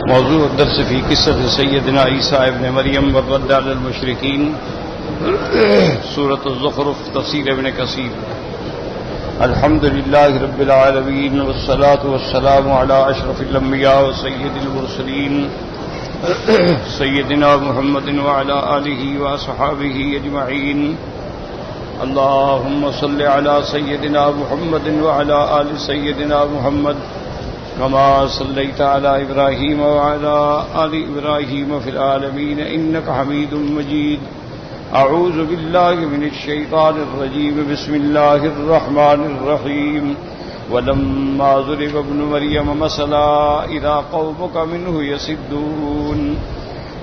موضوع الدرس في قصة سيدنا عيسى ابن مريم والرد على المشركين سورة الزخرف تفسير ابن كثير. الحمد لله رب العالمين والصلاة والسلام على أشرف الأنبياء وسيد المرسلين سيدنا محمد وعلى آله وأصحابه أجمعين. اللهم صل على سيدنا محمد وعلى آل سيدنا محمد كما صليت على إبراهيم وعلى آل إبراهيم في العالمين إنك حميد مجيد. أعوذ بالله من الشيطان الرجيم. بسم الله الرحمن الرحيم. ولما ضرب ابن مريم مثلا إذا قومك منه يصدون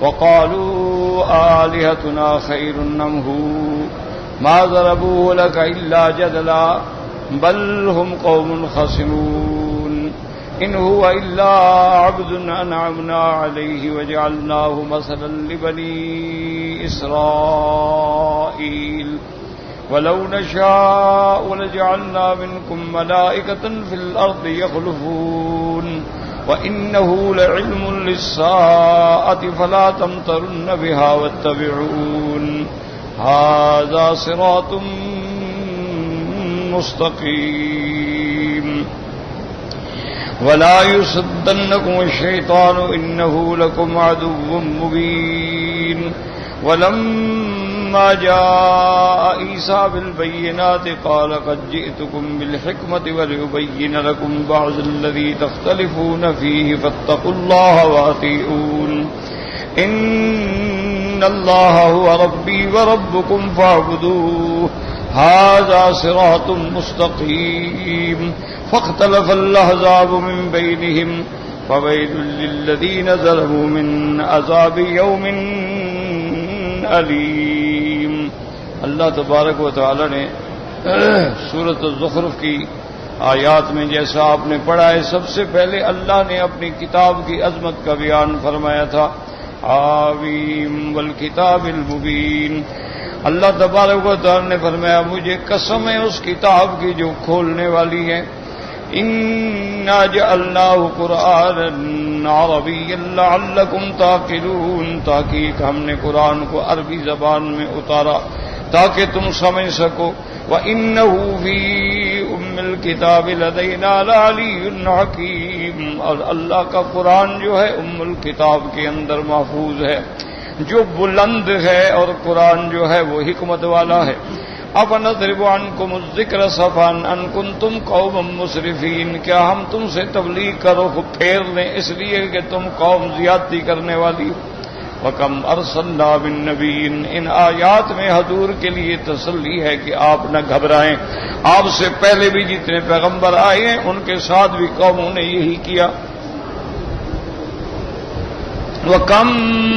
وقالوا آلهتنا خير أم هو ما ضربوه لك إلا جدلا بل هم قوم خصمون. إن هو إلا عبد أنعمنا عليه وجعلناه مثلا لبني إسرائيل ولو نشاء لجعلنا منكم ملائكة في الأرض يخلفون وإنه لعلم للساعة فلا تمترن بها واتبعون هذا صراط مستقيم. ولا يصدنكم الشيطان إنه لكم عدو مبين. ولما جاء عيسى بالبينات قال قد جئتكم بالحكمة ولأبين لكم بعض الذي تختلفون فيه فاتقوا الله وأطيعون. إن الله هو ربي وربكم فاعبدوه هذا صراط مستقيم. فاختلف الأحزاب من بينهم فويل للذين ظلموا من عذاب يوم علیم. اللہ تبارک و تعالی نے سورۃ الزخرف کی آیات میں جیسا آپ نے پڑھا ہے سب سے پہلے اللہ نے اپنی کتاب کی عظمت کا بیان فرمایا تھا. حامیم والکتاب المبین. اللہ تبارک و تعالی نے فرمایا مجھے قسم ہے اس کتاب کی جو کھولنے والی ہے. اِنَّا جَعَلْنَاهُ قُرْآنًا عَرَبِيًّا لَعَلَّكُمْ تَعْقِلُونَ. تاکہ ہم نے قرآن کو عربی زبان میں اتارا تاکہ تم سمجھ سکو. وَإِنَّهُ فِي أُمِّ الْكِتَابِ لَدَيْنَا لَعَلِيٌّ حَكِيمٌ. اور اللہ کا قرآن جو ہے ام الکتاب کے اندر محفوظ ہے جو بلند ہے اور قرآن جو ہے وہ حکمت والا ہے. أَفَنَضْرِبُ عَنْكُمُ الذِّكْرَ صَفًا أَن كُنتُمْ قَوْمًا مُسْرِفِينَ. کیا ہم تم سے تبلیغ کرو پھیر لیں اس لیے کہ تم قوم زیادتی کرنے والی. وَكَمْ أَرْسَلْنَا مِن نَّبِيٍّ. ان آیات میں حضور کے لیے تسلی ہے کہ آپ نہ گھبرائیں. آپ سے پہلے بھی جتنے پیغمبر آئے ہیں ان کے ساتھ بھی قوموں نے یہی کیا. وَكَمْ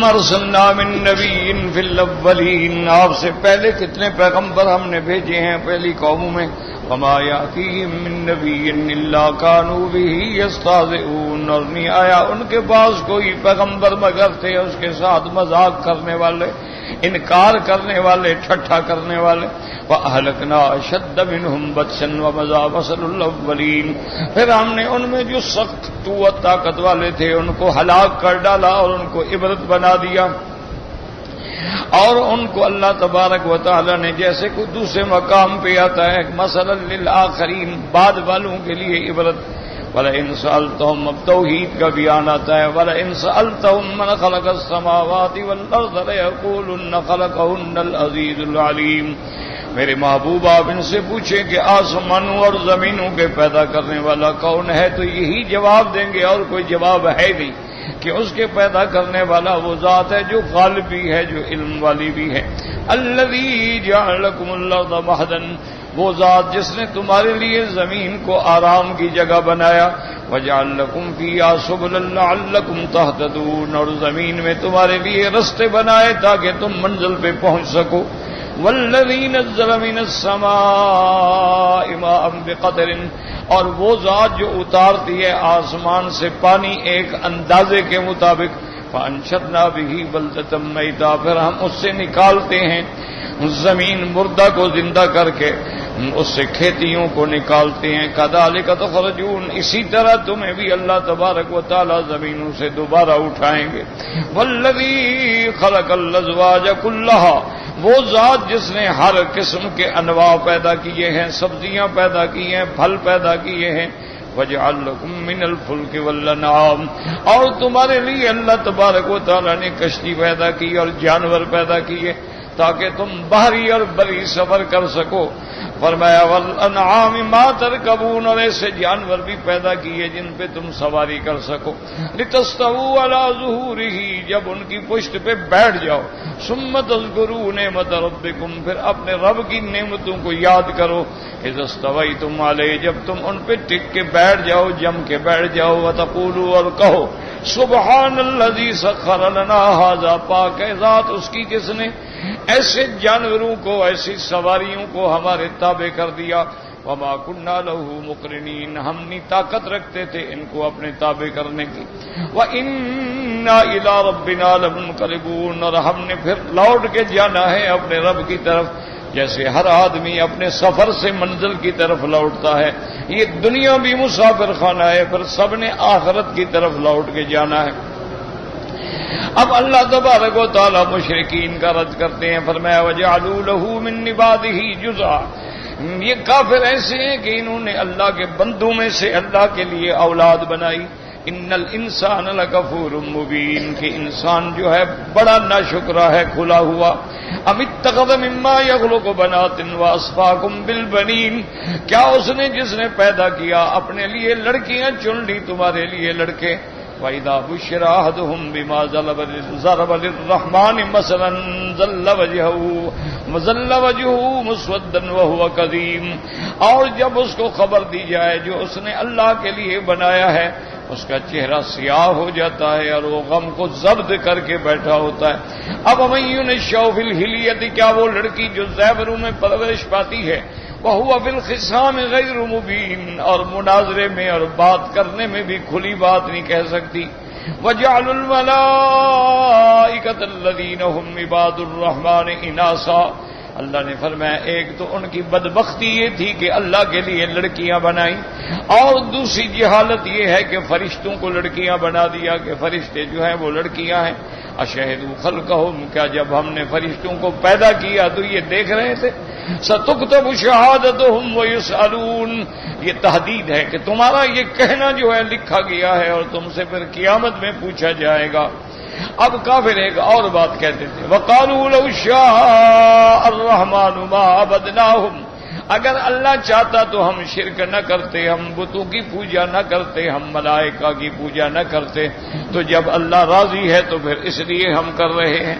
أَرْسَلْنَا مِن نَّبِيٍّ فِي الْأَوَّلِينَ. آپ سے پہلے کتنے پیغمبر ہم نے بھیجے ہیں پہلی قوموں میں. وَمَا يَأْتِيهِم مِّن نَّبِيٍّ إِلَّا كَانُوا بِهِ يَسْتَهْزِئُونَ. اور نہیں آیا ان کے پاس کوئی پیغمبر مگر تھے اس کے ساتھ مذاق کرنے والے انکار کرنے والے ٹھٹھا کرنے والے. وَأَهْلَكْنَا أَشَدَّ مِنْهُمْ بَطْشًا وَمَضَىٰ مَثَلُ الْأَوَّلِينَ. پھر ہم نے ان میں جو سخت قوت طاقت والے تھے ان کو ہلاک کر ڈالا اور ان کو عبرت بنا دیا. اور ان کو اللہ تبارک و تعالی نے جیسے کوئی دوسرے مقام پہ آتا ہے مثلا للآخرین بعد والوں کے لیے عبرت. وَلَئِن سَأَلْتَهُمْ. اب توحید کا بیان آتا ہے. وَلَئِن سَأَلْتَهُمْ مَنْ خَلَقَ السَّمَاوَاتِ وَالْأَرْضَ لَيَقُولُنَّ خَلَقَهُنَّ الْعَزِيزُ الْعَلِيمُ. میرے محبوب آپ ان سے پوچھیں کہ آسمانوں اور زمینوں کے پیدا کرنے والا کون ہے تو یہی جواب دیں گے اور کوئی جواب ہے نہیں کہ اس کے پیدا کرنے والا وہ ذات ہے جو غالب بھی ہے جو علم والی بھی ہے. الذی جعل لکم الارض مہدا. وہ ذات جس نے تمہارے لیے زمین کو آرام کی جگہ بنایا. وجعل لکم فیہا سبلا لعلکم تہتدون. اور زمین میں تمہارے لیے رستے بنائے تاکہ تم منزل پہ پہنچ سکو. والذی نزل من السماء ماء بقدر. اور وہ ذات جو اتارتی ہے آسمان سے پانی ایک اندازے کے مطابق. فانشرنا به بلدۃ میتا. پھر ہم اس سے نکالتے ہیں زمین مردہ کو زندہ کر کے. اس سے کھیتیوں کو نکالتے ہیں. کذالک تخرجون، اسی طرح تمہیں بھی اللہ تبارک و تعالی زمینوں سے دوبارہ اٹھائیں گے. والذی خلق الازواج کلھا، وہ ذات جس نے ہر قسم کے انواع پیدا کیے ہیں، سبزیاں پیدا کی ہیں، پھل پیدا کیے ہیں. وَجَعَلَ لَكُم مِّنَ الْفُلْكِ وَالْأَنْعَامِ، اور تمہارے لیے اللہ تبارک و تعالیٰ نے کشتی پیدا کی اور جانور پیدا کیے تاکہ تم بحری اور بری سفر کر سکو. فرمایا وَالْأَنْعَامِ مَا تَرْكَبُونَ، اور ایسے جانور بھی پیدا کیے جن پہ تم سواری کر سکو. لِتَسْتَوُوا عَلَىٰ ظُهُورِهِ، جب ان کی پشت پہ بیٹھ جاؤ. ثُمَّ تَذْكُرُوا نِعْمَةَ رَبِّكُمْ، پھر اپنے رب کی نعمتوں کو یاد کرو. اِذَا اسْتَوَيْتُمْ عَلَيْهِ، جب تم ان پہ ٹک کے بیٹھ جاؤ، جم کے بیٹھ جاؤ. وَتَقُولُوا، اور کہو سبحان الذی سخر لنا ھذا، پاک ہے ذات اس کی جس نے ایسے جانوروں کو، ایسی سواریوں کو ہمارے تابع کر دیا. وما كنا له مقرنین، ہم نہیں طاقت رکھتے تھے ان کو اپنے تابع کرنے کی. وَإِنَّا إِلَىٰ رَبِّنَا لَمُنقَلِبُونَ، اور ہم نے پھر لوٹ کے جانا ہے اپنے رب کی طرف، جیسے ہر آدمی اپنے سفر سے منزل کی طرف لوٹتا ہے. یہ دنیا بھی مسافر خانہ ہے، پھر سب نے آخرت کی طرف لوٹ کے جانا ہے. اب اللہ تبارک و تعالی مشرکین کا رد کرتے ہیں. فرمایا وَجَعَلُوا لَهُ مِن عِبَادِهِ جُزْءًا، یہ کافر ایسے ہیں کہ انہوں نے اللہ کے بندوں میں سے اللہ کے لیے اولاد بنائی. ان الانسان لکفور مبین، کہ انسان جو ہے بڑا ناشکرا ہے، کھلا ہوا. ام اتخذ مما یخلق بنات واصفاکم بالبنین، کیا اس نے جس نے پیدا کیا اپنے لیے لڑکیاں چن لی تمہارے لیے لڑکے. وَإِذَا بُشِّرَ أَحَدُهُم بِمَا ضَرَبَ لِلرَّحْمَٰنِ مَثَلًا ظَلَّ وَجْهُهُ مُسْوَدًّا وَهُوَ كَظِيمٌ، اور جب اس کو خبر دی جائے جو اس نے اللہ کے لیے بنایا ہے، اس کا چہرہ سیاہ ہو جاتا ہے اور وہ غم کو ضبط کر کے بیٹھا ہوتا ہے. اب وَمَن يُنَشَّأُ فِي الْحِلْيَةِ، کیا وہ لڑکی جو زیوروں میں پرورش پاتی ہے، وَهُوَ فِي الْخِصَامِ غَيْرُ مُبِينٍ، اور مناظرے میں اور بات کرنے میں بھی کھلی بات نہیں کہہ سکتی. وَجَعَلُوا الْمَلَائِكَةَ الَّذِينَ هُمْ عِبَادُ الرَّحْمَٰنِ إِنَاثًا، اللہ نے فرمایا ایک تو ان کی بدبختی یہ تھی کہ اللہ کے لیے لڑکیاں بنائیں، اور دوسری جہالت یہ ہے کہ فرشتوں کو لڑکیاں بنا دیا کہ فرشتے جو ہیں وہ لڑکیاں ہیں. اشہدوا خلقہم، کیا جب ہم نے فرشتوں کو پیدا کیا تو یہ دیکھ رہے تھے. ستکتب شہادتہم ویسألون، یہ تحدید ہے کہ تمہارا یہ کہنا جو ہے لکھا گیا ہے اور تم سے پھر قیامت میں پوچھا جائے گا. اب کافر ایک اور بات کہتے تھے، وَقَالُوا لَوْ شَاءَ الرَّحْمَٰنُ مَا عَبَدْنَاهُمْ، اگر اللہ چاہتا تو ہم شرک نہ کرتے، ہم بتوں کی پوجا نہ کرتے، ہم ملائکہ کی پوجا نہ کرتے. تو جب اللہ راضی ہے تو پھر اس لیے ہم کر رہے ہیں.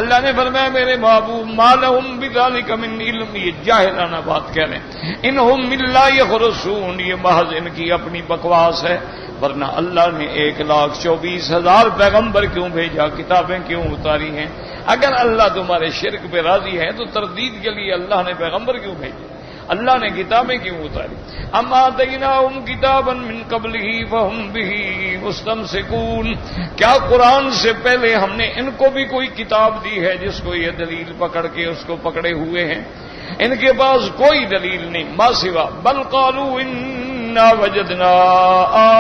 اللہ نے فرمایا میرے محبوب مَا لَهُم بِذَٰلِكَ مِنْ عِلْمٍ، یہ جاہلانہ بات کہہ رہے ہیں. اِنْهُمْ إِلَّا يَخْرُصُونَ، یہ محض ان کی اپنی بکواس ہے. ورنہ اللہ نے 1,24,000 پیغمبر کیوں بھیجا، کتابیں کیوں اتاری ہیں؟ اگر اللہ تمہارے شرک پہ راضی ہے تو تردید کے لیے اللہ نے پیغمبر کیوں بھیجے، اللہ نے کتابیں کیوں اتاری؟ اما آتیناہم کتابا من قبلہ فہم بہ مستمسکون، کیا قرآن سے پہلے ہم نے ان کو بھی کوئی کتاب دی ہے جس کو یہ دلیل پکڑ کے اس کو پکڑے ہوئے ہیں؟ ان کے پاس کوئی دلیل نہیں ما سوا بل قالوا انا وجدنا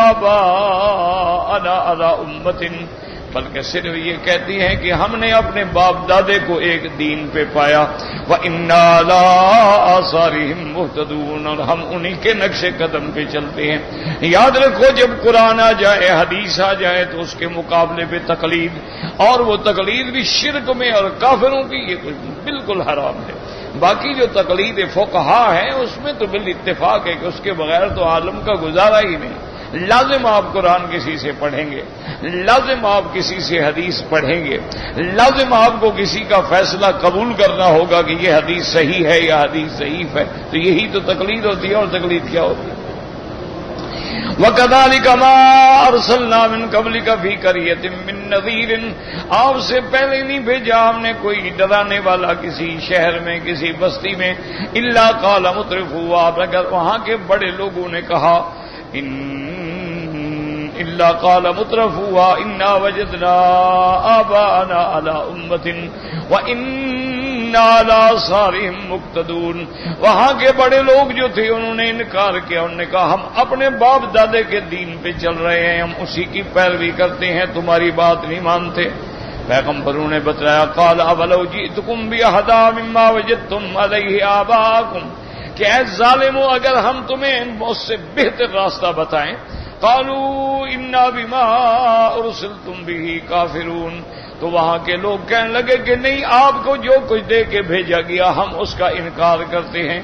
آباءنا علی امۃ، بلکہ صرف یہ کہتی ہیں کہ ہم نے اپنے باپ دادے کو ایک دین پہ پایا. وَإِنَّا عَلَىٰ آثَارِهِم مُهْتَدُونَ، اور ہم انہی کے نقش قدم پہ چلتے ہیں. یاد رکھو جب قرآن آ جائے، حدیث آ جائے تو اس کے مقابلے پہ تقلید، اور وہ تقلید بھی شرک میں اور کافروں کی، یہ بالکل حرام ہے. باقی جو تقلید فقہا ہے اس میں تو بالاتفاق ہے کہ اس کے بغیر تو عالم کا گزارا ہی نہیں. لازم آپ قرآن کسی سے پڑھیں گے، لازم آپ کسی سے حدیث پڑھیں گے، لازم آپ کو کسی کا فیصلہ قبول کرنا ہوگا کہ یہ حدیث صحیح ہے یا حدیث ضعیف ہے. تو یہی تو تقلید ہوتی ہے. اور تقلید کیا ہوتی ہے؟ وَكَذَٰلِكَ مَا أَرْسَلْنَا مِن قَبْلِكَ فِي قَرْيَةٍ مِّن نَّذِيرٍ، آپ سے پہلے نہیں بھیجا ہم نے کوئی ڈرانے والا کسی شہر میں، کسی بستی میں. إِلَّا قَالَ مُتْرِفُوهَا، مگر وہاں کے بڑے لوگوں نے کہا، إِلَّا قَالَ مُتْرَفُوهَا إِنَّا وَجَدْنَا آبَاءَنَا عَلَىٰ أُمَّةٍ وَإِنَّا انا علی آثارہم مقتدون. وہاں کے بڑے لوگ جو تھے انہوں نے انکار کیا، انہوں نے کہا ہم اپنے باپ دادے کے دین پہ چل رہے ہیں، ہم اسی کی پیروی کرتے ہیں، تمہاری بات نہیں مانتے. پیغمبروں نے بتلایا قال اولو جئتکم باہدی مما وجدتم علیہ آباءکم، کہ اے ظالمو اگر ہم تمہیں اس سے بہتر راستہ بتائیں. قالوا انا بما ارسلتم به کافرون، تو وہاں کے لوگ کہنے لگے کہ نہیں، آپ کو جو کچھ دے کے بھیجا گیا ہم اس کا انکار کرتے ہیں.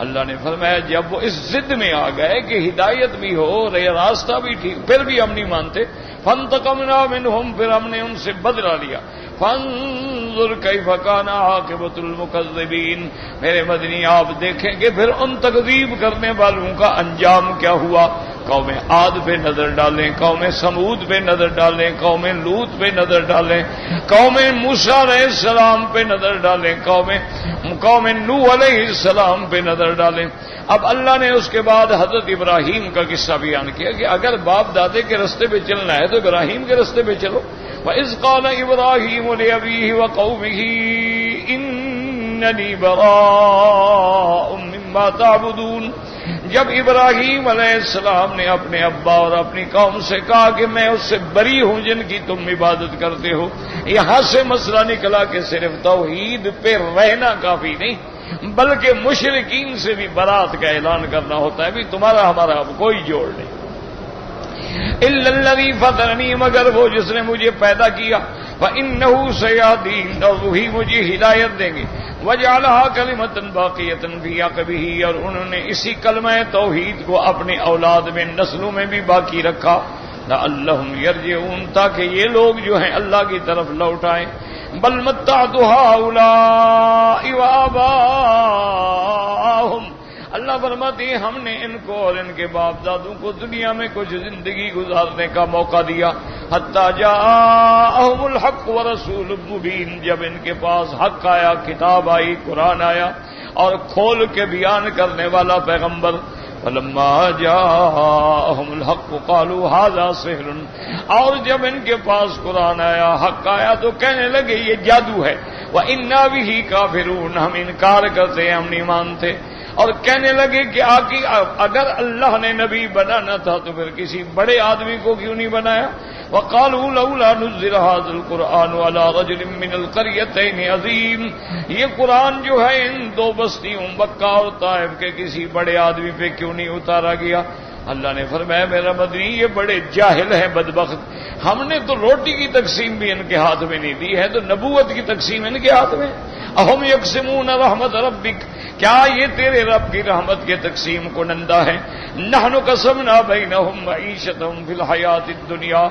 اللہ نے فرمایا جب وہ اس ضد میں آ گئے کہ ہدایت بھی ہو رہے راستہ بھی ٹھیک، پھر بھی ہم نہیں مانتے. فانتقمنا منہم، پھر ہم نے ان سے بدلہ لیا. فانظر کیف کان عاقبۃ المکذبین، میرے مدنی آپ دیکھیں کہ پھر ان تکذیب کرنے والوں کا انجام کیا ہوا. قوم عاد پہ نظر ڈالیں، قوم سمود پہ نظر ڈالیں، قوم لوط پہ نظر ڈالیں، قوم موسیٰ علیہ السلام پہ نظر ڈالیں، قوم نوح علیہ السلام پہ نظر ڈالیں. اب اللہ نے اس کے بعد حضرت ابراہیم کا قصہ بیان کیا کہ اگر باپ دادے کے رستے پہ چلنا ہے تو ابراہیم کے رستے پہ چلو. وَإِذْ قَالَ إِبْرَاهِيمُ لِأَبِيهِ وَقَوْمِهِ إِنَّنِي بَرَاءٌ مِّمَّا تَعْبُدُونَ، جب ابراہیم علیہ السلام نے اپنے ابا اور اپنی قوم سے کہا کہ میں اس سے بری ہوں جن کی تم عبادت کرتے ہو، یہاں سے مسئلہ نکلا کہ صرف توحید پہ رہنا کافی نہیں بلکہ مشرکین سے بھی برات کا اعلان کرنا ہوتا ہے. بھی تمہارا ہمارا اب کوئی جوڑ نہیں. الا الذی فطرنی، مگر وہ جس نے مجھے پیدا کیا. فإنہ سیہدین، اور وہی مجھے ہدایت دیں گے. وجعلها کلمۃ باقیۃ فی عقبہ، اور انہوں نے اسی کلمہ توحید کو اپنی اولاد میں نسلوں میں بھی باقی رکھا. لعلہم یرجعون، تاکہ یہ لوگ جو ہیں اللہ کی طرف لوٹ آئیں. بل متعت ہؤلاء وآباءہم، اللہ فرماتے ہیں ہم نے ان کو اور ان کے باپ دادوں کو دنیا میں کچھ زندگی گزارنے کا موقع دیا. حتی جاءہم الحق ورسول مبین، جب ان کے پاس حق آیا، کتاب آئی، قرآن آیا اور کھول کے بیان کرنے والا پیغمبر. فلما جاءہم الحق قالوا ھذا سحر، اور جب ان کے پاس قرآن آیا، حق آیا، تو کہنے لگے یہ جادو ہے. وَإِنَّا بِهِ کافرون، ہم انکار کرتے ہیں، ہم نہیں مانتے. اور کہنے لگے کہ اگر اللہ نے نبی بنانا تھا تو پھر کسی بڑے آدمی کو کیوں نہیں بنایا. وَقَالُوا لَوْلَا نُزِّلَ هَذَا الْقُرْآنُ عَلَىٰ رَجُلٍ مِّنَ الْقَرْيَتَيْنِ عَظِيمٍ، یہ قرآن جو ہے ان دو بستیوں مکہ اور طائف کے کسی بڑے آدمی پہ کیوں نہیں اتارا گیا. اللہ نے فرمایا میرا مدنی یہ بڑے جاہل ہیں بدبخت، ہم نے تو روٹی کی تقسیم بھی ان کے ہاتھ میں نہیں دی ہے، تو نبوت کی تقسیم ان کے ہاتھ میں. اہم یقسمون رحمت ربک، کیا یہ تیرے رب کی رحمت کے تقسیم کنندہ ہے. نحن قسمنا بینہم معیشتہم فی الحیات الدنیا،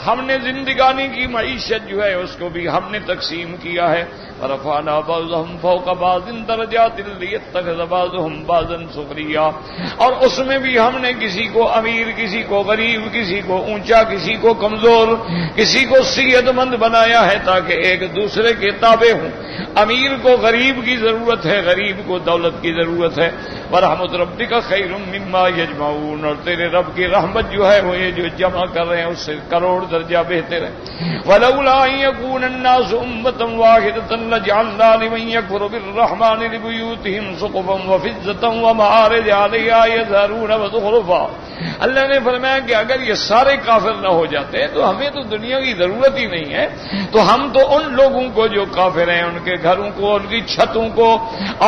ہم نے زندگانی کی معیشت جو ہے اس کو بھی ہم نے تقسیم کیا ہے. ورفعنا بعضهم فوق بعض درجات لیتخذ بعضهم بعضا سخریا، اور اس میں بھی ہم نے کسی کو امیر، کسی کو غریب، کسی کو اونچا، کسی کو کمزور، کسی کو صحت مند بنایا ہے تاکہ ایک دوسرے کے تابع ہوں. امیر کو غریب کی ضرورت ہے، غریب کو دولت کی ضرورت ہے. ورحمت ربک خیر مما یجمعون، اور تیرے رب کی رحمت جو ہے وہ یہ جو جمع کر رہے ہیں اس سے کروڑ درجہ بہتر ہے. ولولا ان یکون الناس امۃ واحدۃ لجعلنا لمن یکفر بالرحمن لبیوتہم سقفا وفضۃ ومعارج علیہا یظہرون وزخرفا. اللہ نے فرمایا کہ اگر یہ سارے کافر نہ ہو جاتے تو ہمیں تو دنیا کی ضرورت ہی نہیں ہے، تو ہم تو ان لوگوں کو جو کافر ہیں ان کے گھروں کو، ان کی چھتوں کو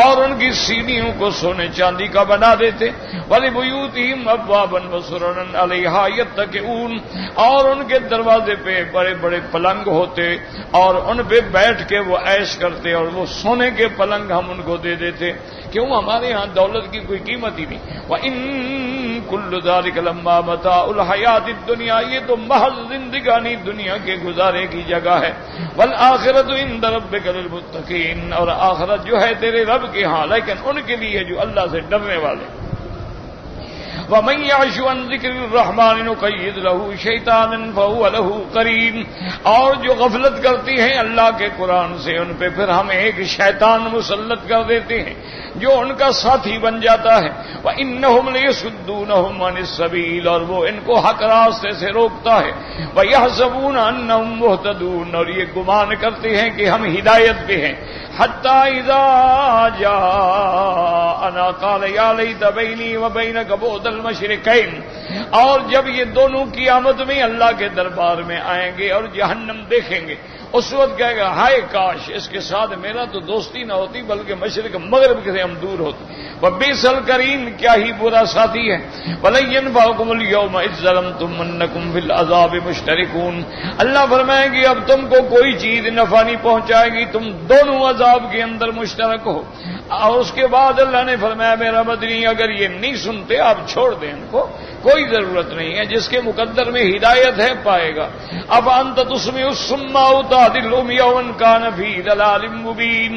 اور ان کی سیڑھیوں کو سونے چاندی کا بنا دیتے. وَلِبُيُوتِهِمْ أَبْوَابًا وَسُرُرًا عَلَيْهَا يَتَّكِئُونَ، اور ان کے دروازے پہ بڑے بڑے پلنگ ہوتے اور ان پہ بیٹھ کے وہ عیش کرتے، اور وہ سونے کے پلنگ ہم ان کو دے دیتے. کیوں؟ ہمارے ہاں دولت کی کوئی قیمت ہی نہیں. وَإِن كُلُّ ذَلِكَ لَمَّا مَتَاعُ الْحَيَاةِ الدُّنْيَا، یہ تو محض زندگانی دنیا کے گزارے کی جگہ ہے. وَالْآخِرَةُ عِندَ رَبِّكَ لِلْمُتَّقِينَ، اور آخرت جو ہے تیرے رب کے ہاں لیکن ان کے لیے جو اللہ سے ڈرنے والے. وَمَن يَعْشُ عَن ذِكْرِ الرَّحْمَٰنِ نُقَيِّضْ لَهُ شَيْطَانًا فَهُوَ لَهُ قَرِينٌ، اور جو غفلت کرتی ہیں اللہ کے قرآن سے ان پہ پھر ہم ایک شیطان مسلط کر دیتے ہیں جو ان کا ساتھی بن جاتا ہے۔ وَإِنَّهُمْ لَيَصُدُّونَهُمْ عَنِ السَّبِيلِ، اور وہ ان کو حق راستے سے روکتا ہے۔ وَيَحْسَبُونَ أَنَّهُمْ مُهْتَدُونَ، اور یہ گمان کرتے ہیں کہ ہم ہدایت پہ ہیں۔ حَتَّى إِذَا جَاءَنَا قَالَ يَا لَيْتَ بَيْنِي وَبَيْنَكَ بُعْدَ الْمَشْرِقَيْنِ، اور جب یہ دونوں قیامت میں اللہ کے دربار میں آئیں گے اور جہنم دیکھیں گے، اس وقت کہے گا ہائے کاش اس کے ساتھ میرا تو دوستی نہ ہوتی بلکہ مشرق مغرب سے ہم دور ہوتے۔ وَبِئْسَ الْقَرِينُ، کیا ہی برا ساتھی ہے۔ وَلَن يَنفَعَكُمُ الْيَوْمَ إِذ ظَّلَمْتُمْ أَنَّكُمْ فِي الْعَذَابِ مُشْتَرِكُونَ، اللہ فرمائیں گے اب تم کو کوئی چیز نفع نہیں پہنچائے گی، تم دونوں عذاب کے اندر مشترک ہو۔ اور اس کے بعد اللہ نے فرمایا میرا مدنی اگر یہ نہیں سنتے آپ چھوڑ دیں ان کو، کوئی ضرورت نہیں ہے، جس کے مقدر میں ہدایت ہے پائے گا۔ اب انت تسمع الصم او تهدي العمي وان كان في ضلال مبين،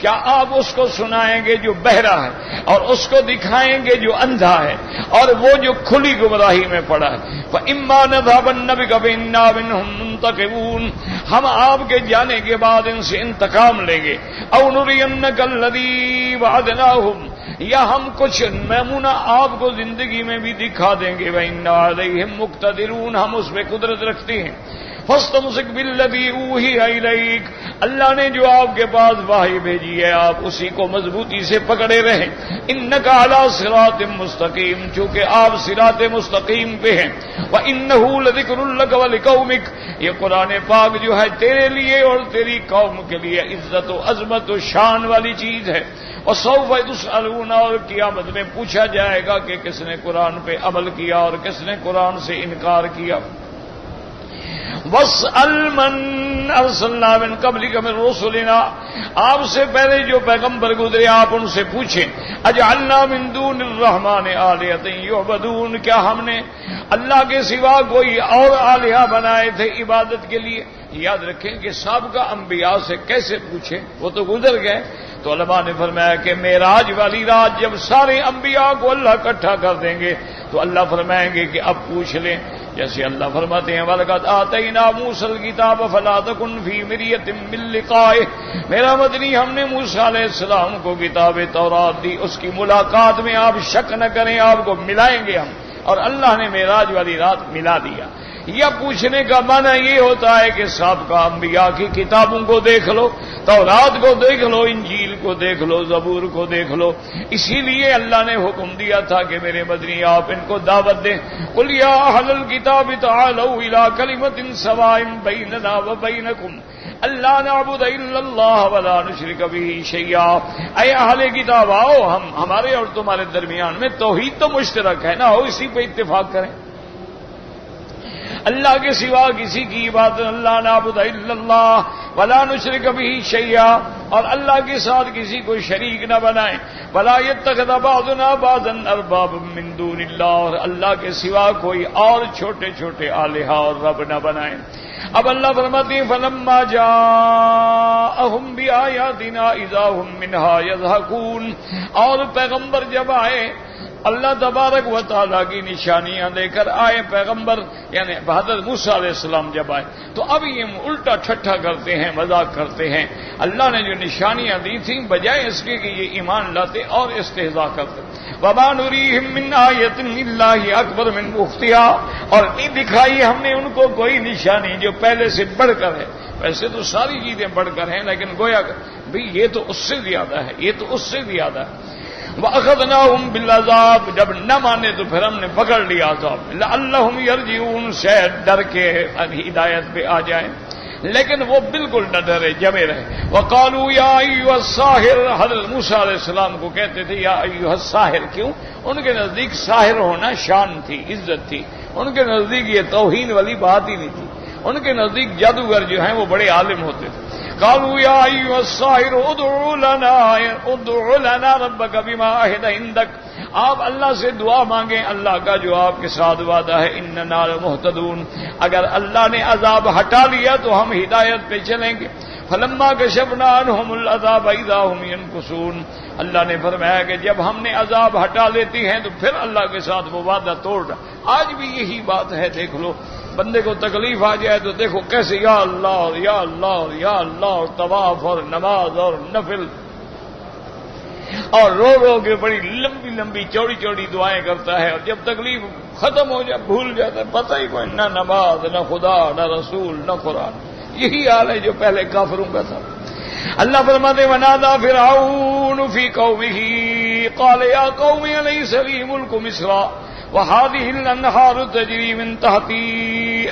کیا آپ اس کو سنائیں گے جو بہرا ہے اور اس کو دکھائیں گے جو اندھا ہے اور وہ جو کھلی گمراہی میں پڑا ہے۔ فَإِمَّا نَذْهَبَنَّ بِكَ فَإِنَّا مِنْهُمْ مُنْتَقِمُونَ، ہم آپ کے جانے کے بعد ان سے انتقام لیں گے۔ أَوْ نُرِيَنَّكَ الَّذِي وَعَدْنَاهُمْ، یا ہم کچھ نمونہ آپ کو زندگی میں بھی دکھا دیں گے۔ وَإِنَّا عَلَيْهِمْ مُقْتَدِرُونَ، ہم اس پہ قدرت رکھتے ہیں۔ فَاسْتَمْسِكْ بِالَّذِي أُوحِيَ إِلَيْكَ، اللہ نے جو آپ کے پاس وحی بھیجی ہے آپ اسی کو مضبوطی سے پکڑے رہیں۔ إِنَّكَ عَلَىٰ صِرَاطٍ مُسْتَقِيمٍ، چونکہ آپ صراط مستقیم پہ ہیں۔ وَإِنَّهُ لَذِكْرٌ لَكَ وَلِقَوْمِكَ، یہ قرآن پاک جو ہے تیرے لیے اور تیری قوم کے لیے عزت و عظمت و شان والی چیز ہے۔ وَسَوْفَ تُسْأَلُونَ، اور قیامت میں پوچھا جائے گا کہ کس نے قرآن پہ عمل کیا اور کس نے قرآن سے انکار کیا۔ وَاسْأَلْ مَنْ أَرْسَلْنَا مِنْ قَبْلِكَ مِنْ رُسُلِنَا، آپ سے پہلے جو پیغمبر گزرے آپ ان سے پوچھیں۔ أَجْعَلْنَا مِنْ دُونِ الرَّحْمَنِ آلِهَةً يُعْبَدُونَ، کیا ہم نے اللہ کے سوا کوئی اور آلہہ بنائے تھے عبادت کے لیے؟ یاد رکھیں کہ سابقہ انبیاء سے کیسے پوچھے، وہ تو گزر گئے۔ تو علماء نے فرمایا کہ معراج والی رات جب سارے انبیاء کو اللہ اکٹھا کر دیں گے تو اللہ فرمائیں گے کہ اب پوچھ لیں، جیسے اللہ فرماتے ہیں وَلَقَدْ آتَيْنَا مُوسَى الْكِتَابَ فَلَا تَكُنْ فِي مِرْيَةٍ مِّن لِّقَائِهِ، میرا مدنی ہم نے موسیٰ علیہ السلام کو کتاب تورات دی، اس کی ملاقات میں آپ شک نہ کریں، آپ کو ملائیں گے ہم، اور اللہ نے معراج والی رات ملا دیا۔ یا پوچھنے کا معنی یہ ہوتا ہے کہ سابقہ انبیاء کی کتابوں کو دیکھ لو، تورات کو دیکھ لو، انجیل کو دیکھ لو، زبور کو دیکھ لو، اسی لیے اللہ نے حکم دیا تھا کہ میرے مدنی آپ ان کو دعوت دیں۔ قُلْ يَا أَهْلَ الْكِتَابِ تَعَالَوْا إِلَىٰ كَلِمَةٍ سَوَاءٍ بَيْنَنَا وَبَيْنَكُمْ أَلَّا نَعْبُدَ إِلَّا اللَّهَ وَلَا نُشْرِكَ بِهِ شَيْئًا، اے اہل کتاب آؤ، ہم ہمارے اور تمہارے درمیان میں توحید تو مشترک ہے نا، ہو اسی پہ اتفاق کریں، اللہ کے سوا کسی کی عبادت، اللہ نعبد الا اللہ ولا نشرک به شیئا، اور اللہ کے ساتھ کسی کو شریک نہ بنائیں، ولا یتخذ بعضنا بعضا اربابا من دون اللہ، اور اللہ کے سوا کوئی اور چھوٹے چھوٹے الہہ اور رب نہ بنائیں۔ اب اللہ فرماتے ہیں فلما جاءہم بآیاتنا اذا ہم منہا یضحکون، اور پیغمبر جب آئے اللہ تبارک و تعالیٰ کی نشانیاں دے کر آئے، پیغمبر یعنی حضرت موسیٰ علیہ السلام جب آئے تو اب یہ الٹا ٹھٹھا کرتے ہیں، مذاق کرتے ہیں۔ اللہ نے جو نشانیاں دی تھیں بجائے اس کے کہ یہ ایمان لاتے اور استہزاء کرتے۔ وَمَا نُرِيهِم مِّنْ آیَةٍ إِلَّا هِیَ أَکْبَرُ مِنْ أُخْتِهَا، اور نہیں دکھائی ہم نے ان کو کوئی نشانی جو پہلے سے بڑھ کر ہے، ویسے تو ساری چیزیں بڑھ کر ہیں لیکن گویا بھی یہ تو اس سے زیادہ ہے، یہ تو اس سے زیادہ ہے۔ وَأَخَذْنَاهُمْ بِالْعَذَابِ، جب نہ مانے تو پھر ہم نے پکڑ لیا عذاب، لَعَلَّهُمْ يَرْجِعُونَ، شاید ڈر کے ہدایت پہ آ جائیں، لیکن وہ بالکل نہ ڈرے، جمے رہے۔ وَقَالُوا يَا أَيُّهَ السَّاحِرُ، حضرت موسیٰ علیہ السلام کو کہتے تھے یا أَيُّهَ السَّاحِرُ، کیوں؟ ان کے نزدیک ساحر ہونا شان تھی، عزت تھی، ان کے نزدیک یہ توہین والی بات ہی نہیں تھی، ان کے نزدیک جادوگر جو ہیں وہ بڑے عالم ہوتے تھے۔ قالوا يا أيها الساحر ادع لنا ربك بما عهد عندك، آپ اللہ سے دعا مانگیں اللہ کا جو آپ کے ساتھ وعدہ ہے، اننا لمہتدون، اگر اللہ نے عذاب ہٹا لیا تو ہم ہدایت پہ چلیں گے۔ فلما کشفنا عنہم العذاب اذا هم ينكثون، اللہ نے فرمایا کہ جب ہم نے عذاب ہٹا لیتی ہیں تو پھر اللہ کے ساتھ وہ وعدہ توڑ۔ آج بھی یہی بات ہے، دیکھ لو بندے کو تکلیف آ جائے تو دیکھو کیسے یا اللہ اور یا اللہ اور یا اللہ اور طواف اور نماز اور نفل اور رو رو کے بڑی لمبی لمبی چوڑی چوڑی دعائیں کرتا ہے، اور جب تکلیف ختم ہو جائے بھول جاتا ہے، پتہ ہی کوئی نہ نماز نہ خدا نہ رسول نہ قرآن۔ یہی حال ہے جو پہلے کافروں کا تھا۔ اللہ فرماتے ونادى فرعون في قومه قال يا قوم أليس لي ملك مصر وهذه الأنهار تجري من تحتي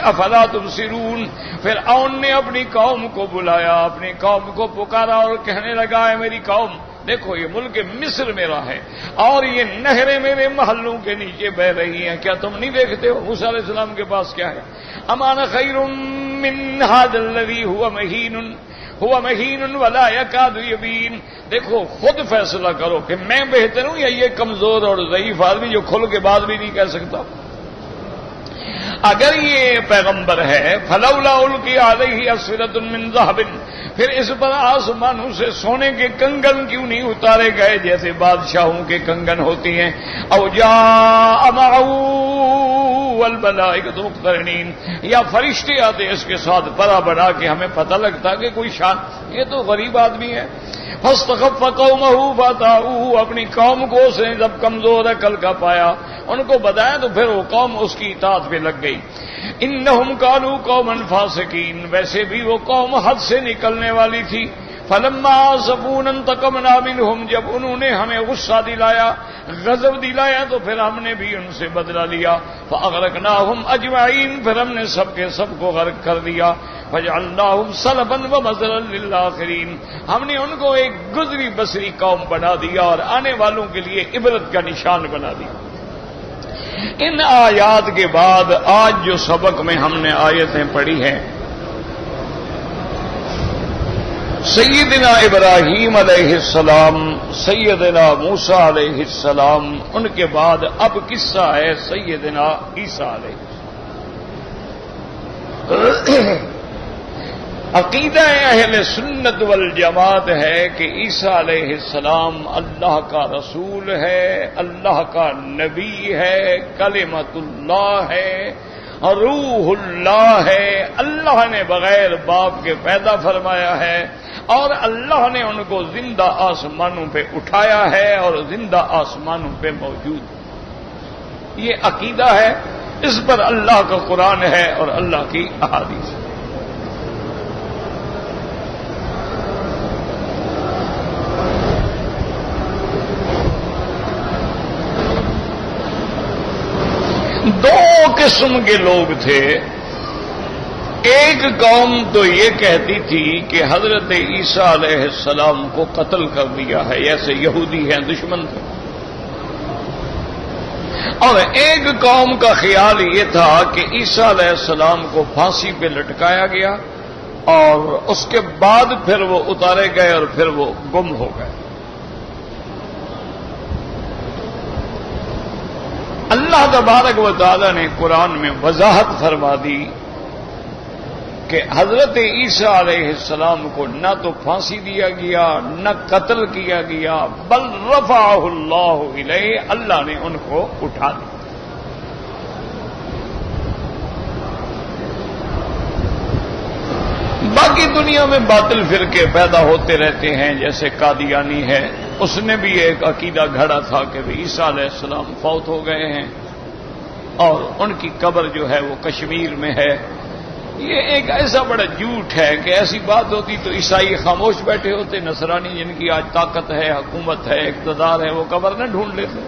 أفلا تبصرون۔ فرعون نے اپنی قوم کو بلایا، اپنی قوم کو پکارا اور کہنے لگا ہے میری قوم دیکھو یہ ملک مصر میرا ہے اور یہ نہریں میرے محلوں کے نیچے بہ رہی ہیں، کیا تم نہیں دیکھتے ہو؟ موسیٰ علیہ السلام کے پاس کیا ہے؟ امان خیر من هذا الذي هو مہین ولا يكاد يبين۔ دیکھو خود فیصلہ کرو کہ میں بہتر ہوں یا یہ کمزور اور ضعیف آدمی جو کھل کے بعد بھی نہیں کہہ سکتا۔ اگر یہ پیغمبر ہے فلولا القی علیہ اسورۃ من ذہب، پھر اس پر آسمانوں سے سونے کے کنگن کیوں نہیں اتارے گئے جیسے بادشاہوں کے کنگن ہوتی ہیں؟ او جاء معه والملائکۃ مقترنین، یا فرشتے آتے اس کے ساتھ بڑا بڑا کہ ہمیں پتہ لگتا کہ کوئی شان، یہ تو غریب آدمی ہے۔ فاستخف قومه فاتاؤوه، اپنی قوم کو اس نے جب کمزور عقل کا پایا ان کو بتایا تو پھر وہ قوم اس کی اطاعت پہ لگ گئی۔ انہم کانوا قوما فاسقین، ویسے بھی وہ قوم حد سے نکلنے والی تھی۔ فلما آسفونا انتقمنا منہم، جب انہوں نے ہمیں غصہ دلایا غضب دلایا تو پھر ہم نے بھی ان سے بدلہ لیا۔ فاغرقناہم اجمعین، پھر ہم نے سب کے سب کو غرق کر دیا۔ فجعلناہم سلفا ومثلا للآخرین، ہم نے ان کو ایک گزری بسری قوم بنا دیا اور آنے والوں کے لیے عبرت کا نشان بنا دیا۔ ان آیات کے بعد آج جو سبق میں ہم نے آیتیں پڑھی ہیں، سیدنا ابراہیم علیہ السلام، سیدنا موسیٰ علیہ السلام، ان کے بعد اب قصہ ہے سیدنا عیسیٰ علیہ السلام۔ عقیدہ اہل سنت والجماعت ہے کہ عیسیٰ علیہ السلام اللہ کا رسول ہے، اللہ کا نبی ہے، کلمۃ اللہ ہے، روح اللہ ہے، اللہ نے بغیر باپ کے پیدا فرمایا ہے اور اللہ نے ان کو زندہ آسمانوں پہ اٹھایا ہے اور زندہ آسمانوں پہ موجود۔ یہ عقیدہ ہے، اس پر اللہ کا قرآن ہے اور اللہ کی احادیث ہے۔ دو قسم کے لوگ تھے، ایک قوم تو یہ کہتی تھی کہ حضرت عیسیٰ علیہ السلام کو قتل کر دیا ہے، ایسے یہودی ہیں دشمن تھے، اور ایک قوم کا خیال یہ تھا کہ عیسیٰ علیہ السلام کو پھانسی پہ لٹکایا گیا اور اس کے بعد پھر وہ اتارے گئے اور پھر وہ گم ہو گئے۔ اللہ تبارک و تعالی نے قرآن میں وضاحت فرما دی کہ حضرت عیسیٰ علیہ السلام کو نہ تو پھانسی دیا گیا نہ قتل کیا گیا، بل رفعہ اللہ الیہ، اللہ نے ان کو اٹھا دیا۔ باقی دنیا میں باطل فرقے پیدا ہوتے رہتے ہیں، جیسے قادیانی ہے، اس نے بھی ایک عقیدہ گھڑا تھا کہ عیسیٰ علیہ السلام فوت ہو گئے ہیں اور ان کی قبر جو ہے وہ کشمیر میں ہے۔ یہ ایک ایسا بڑا جھوٹ ہے کہ ایسی بات ہوتی تو عیسائی خاموش بیٹھے ہوتے، نصرانی جن کی آج طاقت ہے، حکومت ہے، اقتدار ہے، وہ قبر نہ ڈھونڈ لیتے۔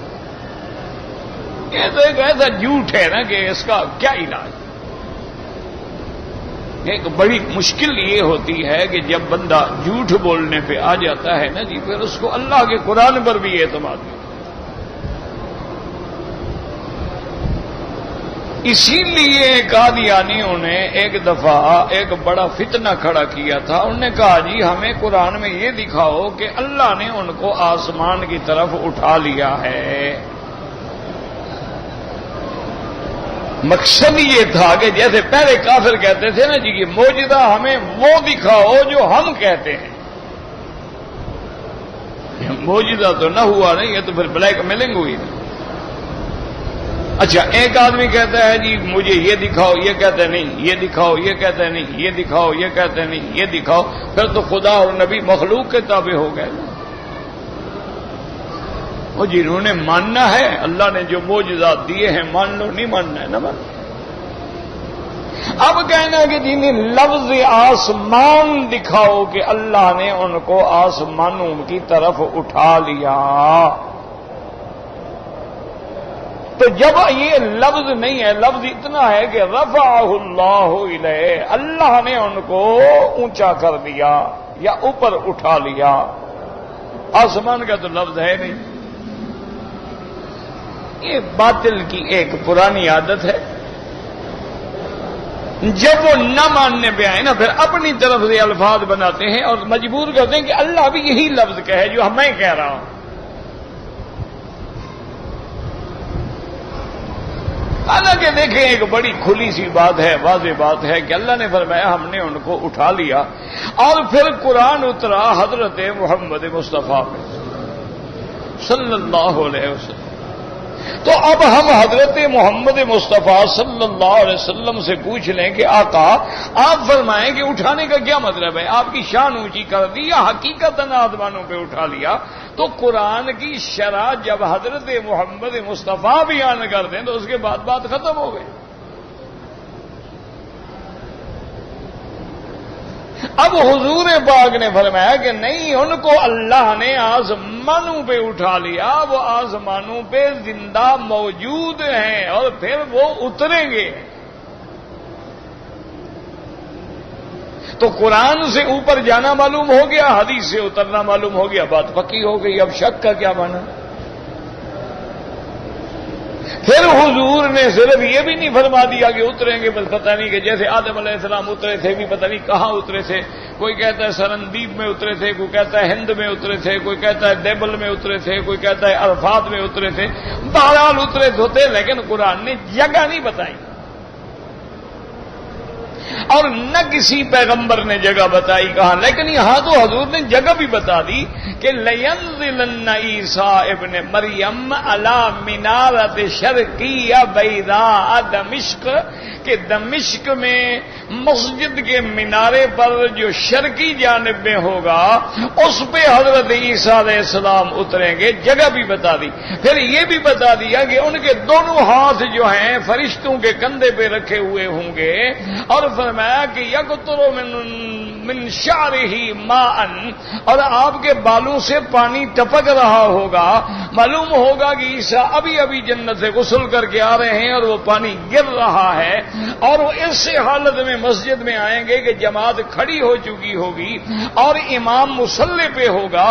یہ تو ایک ایسا جھوٹ ہے نا کہ اس کا کیا علاج؟ ایک بڑی مشکل یہ ہوتی ہے کہ جب بندہ جھوٹ بولنے پہ آ جاتا ہے نا جی، پھر اس کو اللہ کے قرآن پر بھی اعتماد نہیں۔ اسی لیے قادیانیوں نے ایک دفعہ ایک بڑا فتنہ کھڑا کیا تھا، انہوں نے کہا جی ہمیں قرآن میں یہ دکھاؤ کہ اللہ نے ان کو آسمان کی طرف اٹھا لیا ہے۔ مقصد یہ تھا کہ جیسے پہلے کافر کہتے تھے نا جی کہ موجودہ ہمیں وہ دکھاؤ جو ہم کہتے ہیں، موجودہ تو نہ ہوا نہیں، یہ تو پھر بلیک میلنگ ہوئی نا۔ اچھا ایک آدمی کہتا ہے جی مجھے یہ دکھاؤ، یہ کہتے نہیں، یہ دکھاؤ، یہ کہتے نہیں، یہ دکھاؤ، یہ کہتے نہیں، یہ دکھاؤ، پھر تو خدا اور نبی مخلوق کے تابع ہو گئے نا۔ وہ جنہوں نے ماننا ہے، اللہ نے جو معجزات دیے ہیں مان لو، نہیں ماننا ہے نہ مان۔ اب کہنا کہ جنہیں لفظ آسمان دکھاؤ کہ اللہ نے ان کو آسمانوں کی طرف اٹھا لیا، تو جب یہ لفظ نہیں ہے، لفظ اتنا ہے کہ رفعہ اللہ الیہ، اللہ نے ان کو اونچا کر دیا یا اوپر اٹھا لیا، آسمان کا تو لفظ ہے نہیں۔ یہ باطل کی ایک پرانی عادت ہے، جب وہ نہ ماننے پہ آئے نا پھر اپنی طرف سے الفاظ بناتے ہیں اور مجبور کرتے ہیں کہ اللہ بھی یہی لفظ کہے جو میں کہہ رہا ہوں۔ حالانکہ دیکھیں ایک بڑی کھلی سی بات ہے، واضح بات ہے کہ اللہ نے فرمایا ہم نے ان کو اٹھا لیا، اور پھر قرآن اترا حضرت محمد مصطفیٰ پہ صلی اللہ علیہ وسلم۔ تو اب ہم حضرت محمد مصطفیٰ صلی اللہ علیہ وسلم سے پوچھ لیں کہ آقا آپ فرمائیں کہ اٹھانے کا کیا مطلب ہے؟ آپ کی شان اونچی کر دی یا حقیقتاً آسمانوں پہ اٹھا لیا؟ تو قرآن کی شرح جب حضرت محمد مصطفیٰ بیان کر دیں تو اس کے بعد بات ختم ہو گئی۔ اب حضور پاک نے فرمایا کہ نہیں، ان کو اللہ نے آسمانوں پہ اٹھا لیا، وہ آسمانوں پہ زندہ موجود ہیں اور پھر وہ اتریں گے۔ تو قرآن سے اوپر جانا معلوم ہو گیا، حدیث سے اترنا معلوم ہو گیا، بات پکی ہو گئی۔ اب شک کا کیا مانا؟ پھر حضور نے صرف یہ بھی نہیں فرما دیا کہ اتریں گے، بس پتہ نہیں کہ جیسے آدم علیہ السلام اترے تھے بھی پتہ نہیں کہاں اترے تھے، کوئی کہتا ہے سرندیب میں اترے تھے، کوئی کہتا ہے ہند میں اترے تھے، کوئی کہتا ہے دیبل میں اترے تھے، کوئی کہتا ہے عرفات میں اترے تھے، بہرحال اترے ہوتے، لیکن قرآن نے جگہ نہیں بتائی اور نہ کسی پیغمبر نے جگہ بتائی کہاں، لیکن یہاں تو حضور نے جگہ بھی بتا دی کہ لَيَنزِلَنَّ عِيسَىٰ ابن مریم عَلَىٰ مِنَارَةِ شَرْقِيَّةٍ بَيْضَاءَ دمشق، کہ دمشق میں مسجد کے مینارے پر جو شرقی جانب میں ہوگا اس پہ حضرت عیسیٰ علیہ السلام اتریں گے، جگہ بھی بتا دی۔ پھر یہ بھی بتا دیا کہ ان کے دونوں ہاتھ جو ہیں فرشتوں کے کندھے پہ رکھے ہوئے ہوں گے، اور فرمایا کہ یقطر من شعرہ ماء، اور آپ کے بالوں سے پانی ٹپک رہا ہوگا، معلوم ہوگا کہ عیسیٰ ابھی ابھی جنت سے غسل کر کے آ رہے ہیں اور وہ پانی گر رہا ہے، اور وہ اس حالت میں مسجد میں آئیں گے کہ جماعت کھڑی ہو چکی ہوگی اور امام مصلی پہ ہوگا۔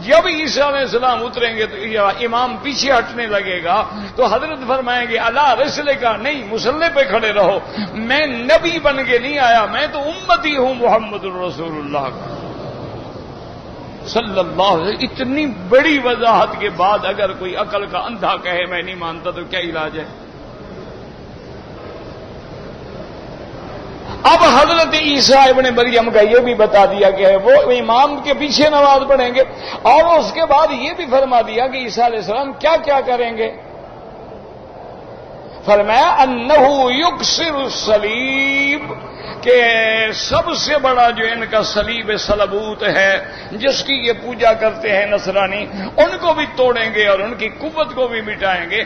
جب عیسیٰ علیہ السلام اتریں گے تو امام پیچھے ہٹنے لگے گا، تو حضرت فرمائیں گے اللہ رسل کا نہیں، مصلی پہ کھڑے رہو، میں نبی بن کے نہیں آیا، میں تو امتی ہوں محمد الرسول اللہ کا صلی اللہ علیہ وسلم۔ اتنی بڑی وضاحت کے بعد اگر کوئی عقل کا اندھا کہے میں نہیں مانتا تو کیا علاج ہے؟ اب حضرت عیسیٰ ابن مریم کا یہ بھی بتا دیا کہ وہ امام کے پیچھے نماز پڑھیں گے، اور اس کے بعد یہ بھی فرما دیا کہ عیسیٰ علیہ السلام کیا کیا کریں گے۔ فرمایا انہ یکسر الصلیب، کہ سب سے بڑا جو ان کا صلیب صلبوت ہے جس کی یہ پوجا کرتے ہیں نصرانی، ان کو بھی توڑیں گے اور ان کی قوت کو بھی مٹائیں گے۔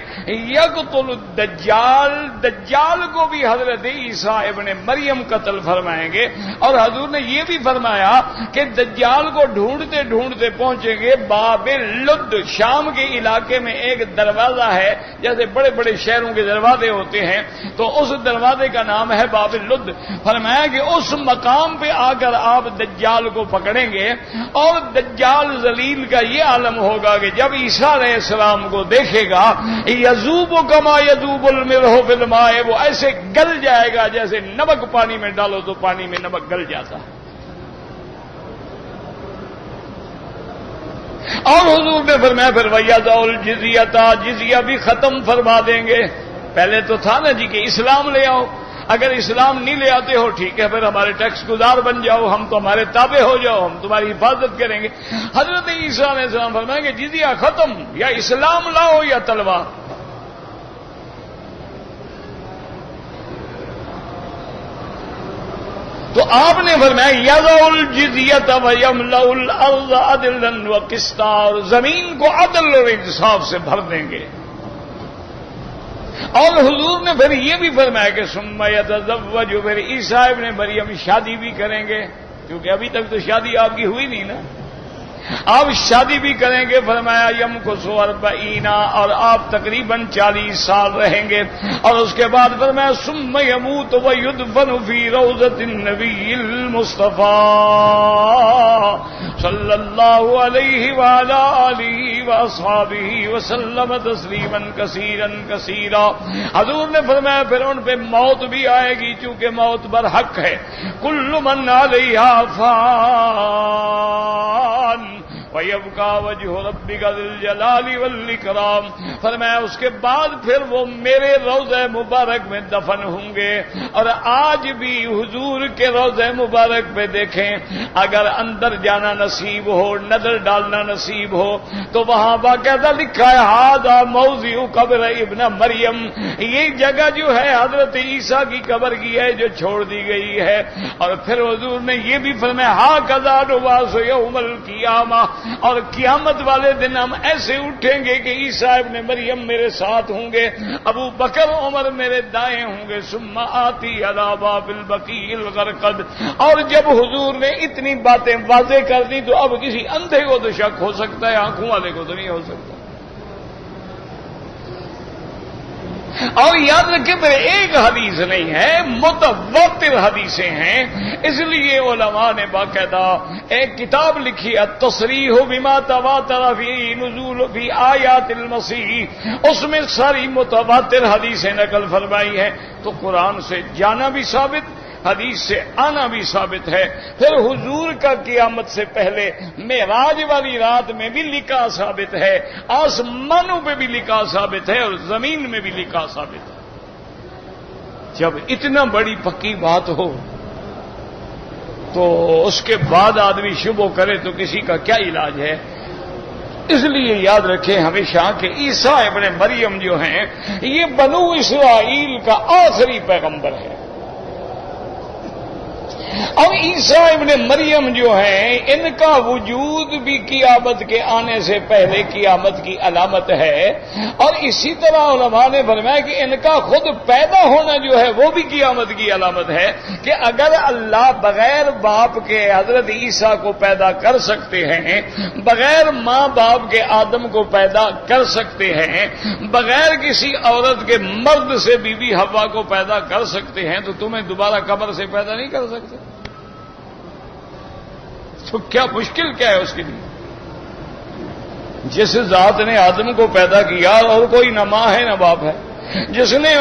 یقتل الدجال، دجال کو بھی حضرت عیسیٰ ابن مریم قتل فرمائیں گے، اور حضور نے یہ بھی فرمایا کہ دجال کو ڈھونڈتے ڈھونڈتے پہنچیں گے باب لد، شام کے علاقے میں ایک دروازہ ہے، جیسے بڑے بڑے شہروں کے دروازے ہوتے ہیں تو اس دروازے کا نام ہے باب لد۔ فرمایا کہ اس مقام پہ آ کر آپ دجال کو پکڑیں گے، اور دجال ذلیل کا یہ عالم ہوگا کہ جب عیسیٰ علیہ السلام کو دیکھے گا یذوب کما یذوب الملح فی الماء، وہ ایسے گل جائے گا جیسے نمک پانی میں ڈالو تو پانی میں نمک گل جاتا ہے۔ اور حضور نے فرمایا پھر وَيَضَعُ الْجِزْيَةَ، جزیہ بھی ختم فرما دیں گے۔ پہلے تو تھا نا جی کہ اسلام لے آؤ، اگر اسلام نہیں لے آتے ہو ٹھیک ہے، پھر ہمارے ٹیکس گزار بن جاؤ، ہم تمہارے تابع ہو جاؤ، ہم تمہاری حفاظت کریں گے۔ حضرت عیسیٰ علیہ السلام فرمائیں کہ جزیہ ختم، یا اسلام لاؤ یا تلوار۔ تو آپ نے فرمایا یضع الجزیۃ ویملأ الارض عدلا وقسطا، اور زمین کو عدل اور انصاف سے بھر دیں گے۔ اور حضور نے پھر یہ بھی فرمایا کہ ثم یتزوج، پھر عیسیٰ ابن مریم شادی بھی کریں گے، کیونکہ ابھی تک تو شادی آپ کی ہوئی نہیں نا، آپ شادی بھی کریں گے۔ فرمایا یمکث 40، اور آپ تقریباً 40 سال رہیں گے، اور اس کے بعد فرمایا ثم یموت ویدفن فی روضۃ النبی المصطفیٰ صلی اللہ علیہ وعلی آلہ واصحابہ وسلم تسلیما کثیرا کثیرا۔ حضور نے فرمایا پھر ان پہ موت بھی آئے گی، چونکہ موت برحق ہے، کل من علیہا فان وَيَبْقَى وَجْهُ رَبِّكَ ذِو الْجَلَالِ وَالْإِكْرَامِ۔ فرمایا اس کے بعد پھر وہ میرے روضہ مبارک میں دفن ہوں گے۔ اور آج بھی حضور کے روضہ مبارک پہ دیکھیں، اگر اندر جانا نصیب ہو، نظر ڈالنا نصیب ہو، تو وہاں باقاعدہ لکھا ہے ھذا موضع قبر ابن مریم، یہ جگہ جو ہے حضرت عیسیٰ کی قبر کی ہے جو چھوڑ دی گئی ہے۔ اور پھر حضور نے یہ بھی فرمایا ھذا نبعث یوم القیامہ، اور قیامت والے دن ہم ایسے اٹھیں گے کہ عیسیٰ ابن مریم میرے ساتھ ہوں گے، ابو بکر عمر میرے دائیں ہوں گے، ثم آتی علی باب البقیع الغرقد۔ اور جب حضور نے اتنی باتیں واضح کر دی تو اب کسی اندھے کو تو شک ہو سکتا ہے، آنکھوں والے کو تو نہیں ہو سکتا۔ اور یاد رکھیں میرے ایک حدیث نہیں ہے، متواتر حدیثیں ہیں، اس لیے علماء نے باقاعدہ ایک کتاب لکھی التصریح بما تواتر فی نزول فی آیات المسیح، اس میں ساری متواتر حدیثیں نقل فرمائی ہیں۔ تو قرآن سے جانا بھی ثابت، حدیث سے آنا بھی ثابت ہے۔ پھر حضور کا قیامت سے پہلے معراج والی رات میں بھی لکھا ثابت ہے، آسمانوں پہ بھی لکھا ثابت ہے، اور زمین میں بھی لکھا ثابت ہے۔ جب اتنا بڑی پکی بات ہو تو اس کے بعد آدمی شبہ کرے تو کسی کا کیا علاج ہے؟ اس لیے یاد رکھیں ہمیشہ کہ عیسیٰ ابن مریم جو ہیں یہ بنو اسرائیل کا آخری پیغمبر ہے، اور عیسیٰ ابن مریم جو ہیں ان کا وجود بھی قیامت کے آنے سے پہلے قیامت کی علامت ہے۔ اور اسی طرح علماء نے فرمایا کہ ان کا خود پیدا ہونا جو ہے وہ بھی قیامت کی علامت ہے، کہ اگر اللہ بغیر باپ کے حضرت عیسیٰ کو پیدا کر سکتے ہیں، بغیر ماں باپ کے آدم کو پیدا کر سکتے ہیں، بغیر کسی عورت کے مرد سے بی بی حوا کو پیدا کر سکتے ہیں، تو تمہیں دوبارہ قبر سے پیدا نہیں کر سکتے؟ تو کیا مشکل کیا ہے اس کے لیے؟ جس ذات نے آدم کو پیدا کیا اور کوئی نہ ماں ہے نہ باپ ہے، جس نے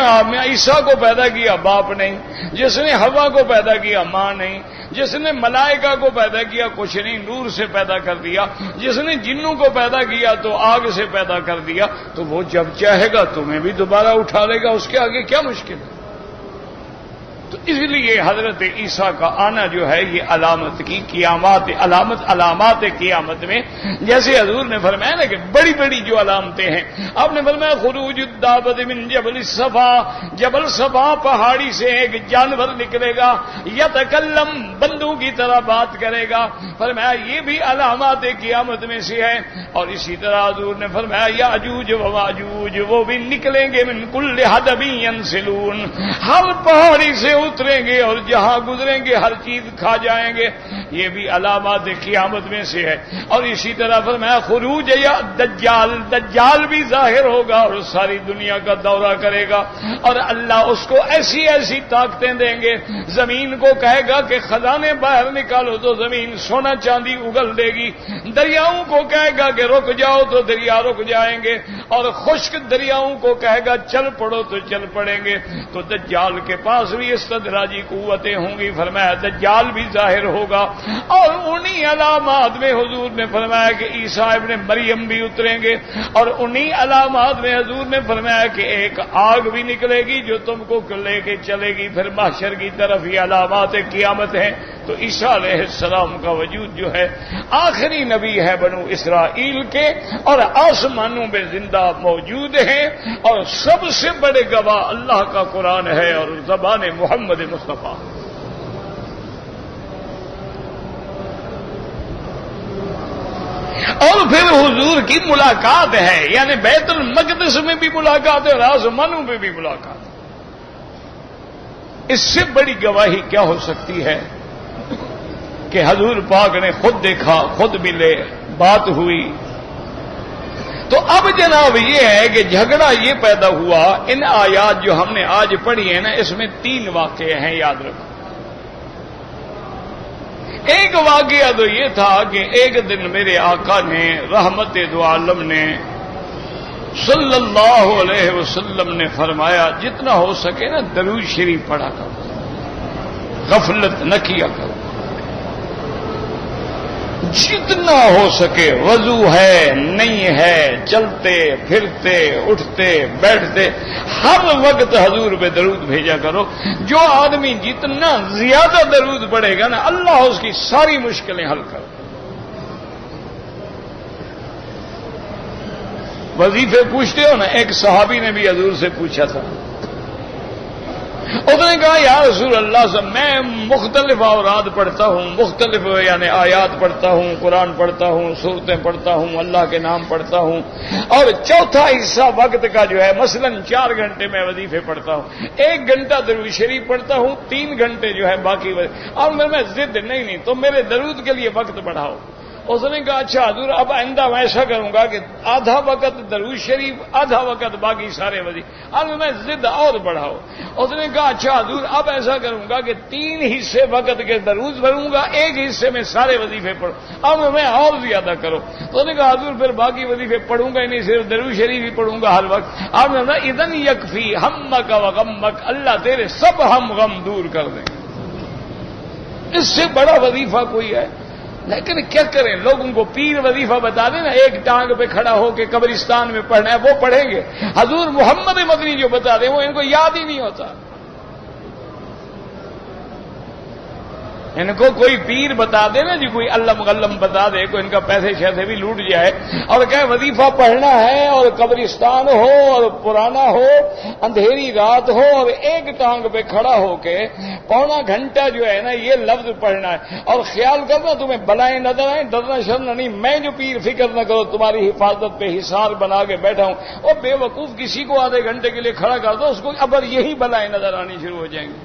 عیسیٰ کو پیدا کیا باپ نہیں، جس نے حوا کو پیدا کیا ماں نہیں، جس نے ملائکہ کو پیدا کیا کچھ نہیں، نور سے پیدا کر دیا، جس نے جنوں کو پیدا کیا تو آگ سے پیدا کر دیا، تو وہ جب چاہے گا تمہیں بھی دوبارہ اٹھا لے گا، اس کے آگے کیا مشکل ہے؟ تو اس لیے حضرت عیسیٰ کا آنا جو ہے یہ علامت کی قیامات، علامات قیامت میں، جیسے حضور نے فرمایا نا کہ بڑی بڑی جو علامتیں ہیں، آپ نے فرمایا خروج الدابۃ من جبل الصفا، جبل صفا پہاڑی سے ایک جانور نکلے گا، یتکلم بندوں کی طرح بات کرے گا، فرمایا یہ بھی علامات قیامت میں سے ہے۔ اور اسی طرح حضور نے فرمایا یاجوج و ماجوج وہ بھی نکلیں گے، من کل حدب ینسلون، ہر پہاڑی سے اتریں گے اور جہاں گزریں گے ہر چیز کھا جائیں گے، یہ بھی علامات قیامت میں سے ہے۔ اور اسی طرح فرمایا خروج یا دجال، دجال بھی ظاہر ہوگا اور ساری دنیا کا دورہ کرے گا، اور اللہ اس کو ایسی ایسی طاقتیں دیں گے، زمین کو کہے گا کہ خزانے باہر نکالو تو زمین سونا چاندی اگل دے گی، دریاؤں کو کہے گا کہ رک جاؤ تو دریا رک جائیں گے، اور خشک دریاؤں کو کہے گا چل پڑو تو چل پڑیں گے۔ تو دجال کے پاس بھی یہ استدراجی قوتیں ہوں گی، فرمایا دجال بھی ظاہر ہوگا، اور انہی علامات میں حضور نے فرمایا کہ عیسیٰ ابن مریم بھی اتریں گے، اور انہی علامات میں حضور نے فرمایا کہ ایک آگ بھی نکلے گی جو تم کو لے کے چلے گی پھر محشر کی طرف، یہ علامات قیامت ہیں۔ تو عیسیٰ علیہ السلام کا وجود جو ہے آخری نبی ہے بنو اسرائیل کے، اور آسمانوں میں زندہ موجود ہیں، اور سب سے بڑے گواہ اللہ کا قرآن ہے اور زبان محمد مصطفیٰ۔ اور پھر حضور کی ملاقات ہے، یعنی بیت المقدس میں بھی ملاقات ہے اور آسمانوں میں بھی ملاقات ہے۔ اس سے بڑی گواہی کیا ہو سکتی ہے کہ حضور پاک نے خود دیکھا، خود ملے، بات ہوئی۔ تو اب جناب یہ ہے کہ جھگڑا یہ پیدا ہوا، ان آیات جو ہم نے آج پڑھی ہیں نا، اس میں 3 واقعے ہیں، یاد رکھو۔ ایک واقعہ تو یہ تھا کہ ایک دن میرے آقا نے رحمت دو عالم نے صلی اللہ علیہ وسلم نے فرمایا جتنا ہو سکے نا درود شریف پڑھا کرو، غفلت نہ کیا کرو، جتنا ہو سکے، وضو ہے نہیں ہے، چلتے پھرتے اٹھتے بیٹھتے ہر وقت حضور پہ درود بھیجا کرو۔ جو آدمی جتنا زیادہ درود پڑھے گا نا، اللہ اس کی ساری مشکلیں حل کر۔ وظیفے پوچھتے ہو نا، ایک صحابی نے بھی حضور سے پوچھا تھا، اس نے کہا یا رسول اللہ صاحب میں مختلف اوراد پڑھتا ہوں، مختلف یعنی آیات پڑھتا ہوں، قرآن پڑھتا ہوں، سورتیں پڑھتا ہوں، اللہ کے نام پڑھتا ہوں، اور چوتھا حصہ وقت کا جو ہے مثلا 4 گھنٹے میں وظیفے پڑھتا ہوں، 1 گھنٹہ درود شریف پڑھتا ہوں، 3 گھنٹے جو ہے باقی اور میں ضد نہیں تو میرے درود کے لیے وقت بڑھاؤ۔ اس نے کہا اچھا حضور اب آئندہ میں ایسا کروں گا کہ آدھا وقت درود شریف، آدھا وقت باقی سارے وظیفے، اب میں ضد اور بڑھاؤ۔ اس نے کہا اچھا حضور اب ایسا کروں گا کہ 3 حصے وقت کے درود پڑھوں گا، 1 حصے میں سارے وظیفے پڑھوں، اب میں اور زیادہ کرو۔ تو اس نے کہا حضور پھر باقی وظیفے پڑھوں گا ہی نہیں، صرف درود شریف ہی پڑھوں گا ہر وقت۔ اب میں اذن یکفی ہمک و غمک، اللہ تیرے سب ہم غم دور کر دیں، اس سے بڑا وظیفہ کوئی ہے؟ لیکن کیا کریں، لوگوں کو پیر وظیفہ بتا دیں نا، ایک ٹانگ پہ کھڑا ہو کے قبرستان میں پڑھنا ہے وہ پڑھیں گے، حضور محمد مدنی جو بتا دیں وہ ان کو یاد ہی نہیں ہوتا۔ ان کو کوئی پیر بتا دے نا جی، کوئی علم غلم بتا دے، کوئی ان کا پیسے شیسے بھی لوٹ جائے اور کہے وظیفہ پڑھنا ہے اور قبرستان ہو اور پرانا ہو، اندھیری رات ہو اور ایک ٹانگ پہ کھڑا ہو کے 1.25 گھنٹہ جو ہے نا یہ لفظ پڑھنا ہے، اور خیال کرنا تمہیں بلائیں نظر آئیں، ڈرنا شرنا نہیں، میں جو پیر فکر نہ کرو تمہاری حفاظت پہ حصار بنا کے بیٹھا ہوں۔ اور بے وقوف کسی کو آدھے گھنٹے کے لیے کھڑا کر دو، اس کو اب یہی بلائیں نظر آنی شروع ہو جائیں گی۔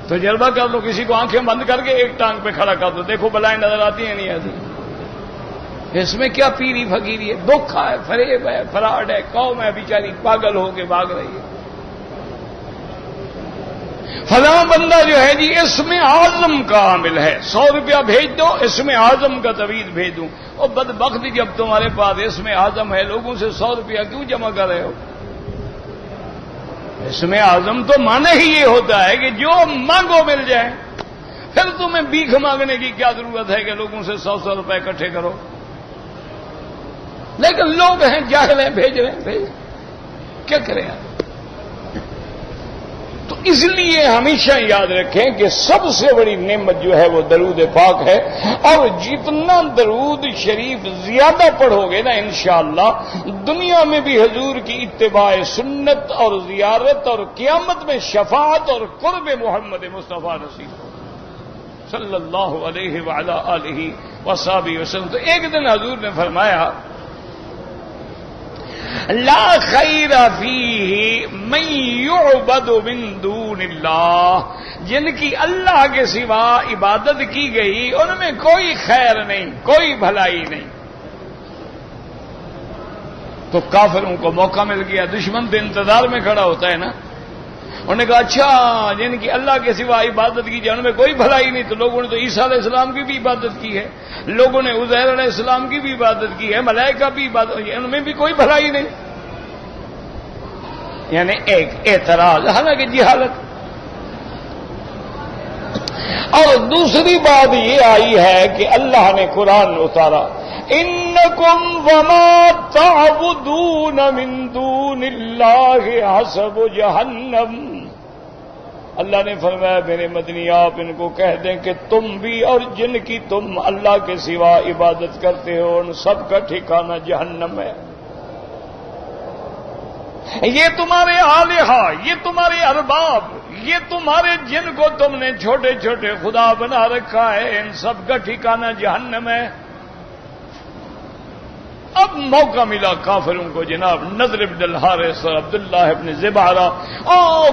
تجربہ کر لو، کسی کو آنکھیں بند کر کے ایک ٹانگ پہ کھڑا کر دو، دیکھو بلائیں نظر آتی ہیں نہیں آتی۔ اس میں کیا پیری فقیری ہے، دھوکہ ہے، فریب ہے، فراڈ ہے، قوم ہے بیچاری پاگل ہو کے بھاگ رہی ہے۔ فلاں بندہ جو ہے جی اس میں اعظم کا عامل ہے، 100 روپیہ بھیج دو، اس میں اعظم کا طویل بھیج دوں۔ اور بدبخت جب تمہارے پاس اس میں اعظم ہے، لوگوں سے 100 روپیہ کیوں جمع کر رہے ہو؟ اس میں اعظم تو معنی ہی یہ ہوتا ہے کہ جو مانگو مل جائے، پھر تمہیں بھیک مانگنے کی کیا ضرورت ہے کہ لوگوں سے 100 روپے اکٹھے کرو؟ لیکن لوگ ہیں جاہل ہیں، بھیج رہے ہیں، بھیج کیا کریں آپ؟ تو اس لیے ہمیشہ یاد رکھیں کہ سب سے بڑی نعمت جو ہے وہ درود پاک ہے، اور جتنا درود شریف زیادہ پڑھو گے نا انشاءاللہ دنیا میں بھی حضور کی اتباع سنت اور زیارت اور قیامت میں شفاعت اور قرب محمد مصطفیٰ نصیب ہو صلی اللہ علیہ وعلی آلہ وصحبہ وسلم۔ تو ایک دن حضور نے فرمایا لا خیر فیہ من یعبد من دون اللہ، جن کی اللہ کے سوا عبادت کی گئی ان میں کوئی خیر نہیں، کوئی بھلائی نہیں۔ تو کافروں کو موقع مل گیا، دشمن تو انتظار میں کھڑا ہوتا ہے نا۔ انہوں نے کہا اچھا جن کی اللہ کے سوا عبادت کی جائے ان میں کوئی بھلائی نہیں، تو لوگوں نے تو عیسیٰ علیہ السلام کی بھی عبادت کی ہے، لوگوں نے عزیر علیہ السلام کی بھی عبادت کی ہے، ملائکہ بھی عبادت کی ہے، ان میں بھی کوئی بھلائی نہیں۔ یعنی ایک اعتراض، حالانکہ جہالت. اور دوسری بات یہ آئی ہے کہ اللہ نے قرآن اتارا، انکم وما تعبدون من دون اللہ حسب جہنم. اللہ نے فرمایا میرے مدنی آپ ان کو کہہ دیں کہ تم بھی اور جن کی تم اللہ کے سوا عبادت کرتے ہو ان سب کا ٹھکانہ جہنم ہے. یہ تمہارے آلہہ، یہ تمہارے ارباب، یہ تمہارے جن کو تم نے چھوٹے چھوٹے خدا بنا رکھا ہے، ان سب کا ٹھکانہ جہنم ہے. اب موقع ملا کافروں کو جناب نضر بن الحارث اور عبداللہ ابن زبارہ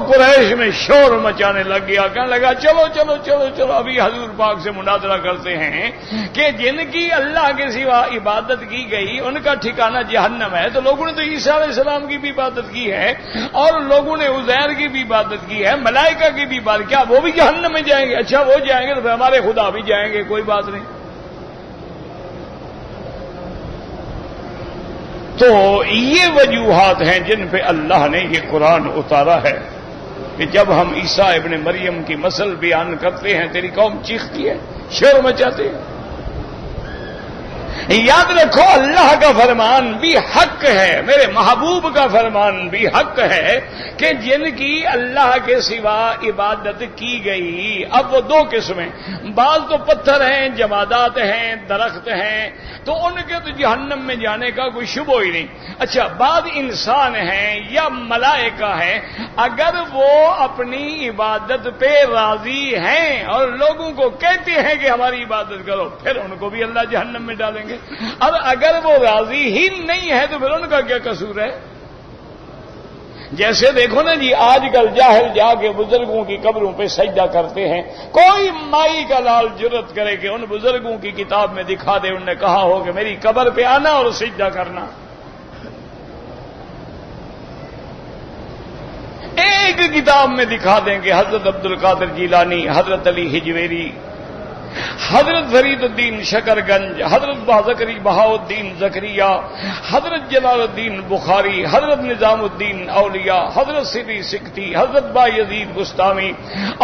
قریش میں شور مچانے لگ گیا، کہنے لگا چلو چلو چلو چلو ابھی حضور پاک سے مناظرہ کرتے ہیں کہ جن کی اللہ کے سوا عبادت کی گئی ان کا ٹھکانہ جہنم ہے. تو لوگوں نے تو عیسیٰ علیہ السلام کی بھی عبادت کی ہے اور لوگوں نے عزیر کی بھی عبادت کی ہے، ملائکہ کی بھی عبادت، کیا وہ بھی جہنم میں جائیں گے؟ اچھا وہ جائیں گے تو پھر ہمارے خدا بھی جائیں گے، کوئی بات نہیں. تو یہ وجوہات ہیں جن پہ اللہ نے یہ قرآن اتارا ہے کہ جب ہم عیسیٰ ابن مریم کی مثل بیان کرتے ہیں تیری قوم چیختی ہے، شور مچاتے ہیں. یاد رکھو اللہ کا فرمان بھی حق ہے، میرے محبوب کا فرمان بھی حق ہے کہ جن کی اللہ کے سوا عبادت کی گئی. اب وہ دو قسمیں، بعض تو پتھر ہیں، جمادات ہیں، درخت ہیں، تو ان کے تو جہنم میں جانے کا کوئی شبہ ہی نہیں. اچھا بعض انسان ہیں یا ملائکہ ہیں، اگر وہ اپنی عبادت پہ راضی ہیں اور لوگوں کو کہتے ہیں کہ ہماری عبادت کرو، پھر ان کو بھی اللہ جہنم میں ڈالیں گے. اور اگر وہ راضی ہی نہیں ہے تو پھر ان کا کیا قصور ہے؟ جیسے دیکھو نا جی آج کل جاہل جا کے بزرگوں کی قبروں پہ سجدہ کرتے ہیں. کوئی مائی کا لال جرت کرے کہ ان بزرگوں کی کتاب میں دکھا دے انہوں نے کہا ہو کہ میری قبر پہ آنا اور سجدہ کرنا. ایک کتاب میں دکھا دیں کہ حضرت عبد القادر جیلانی، حضرت علی حجویری، حضرت فرید الدین شکر گنج، حضرت بازکری بہاؤدین زکریہ، حضرت جلال الدین بخاری، حضرت نظام الدین اولیاء، حضرت سری سکتی، حضرت بایزید بستامی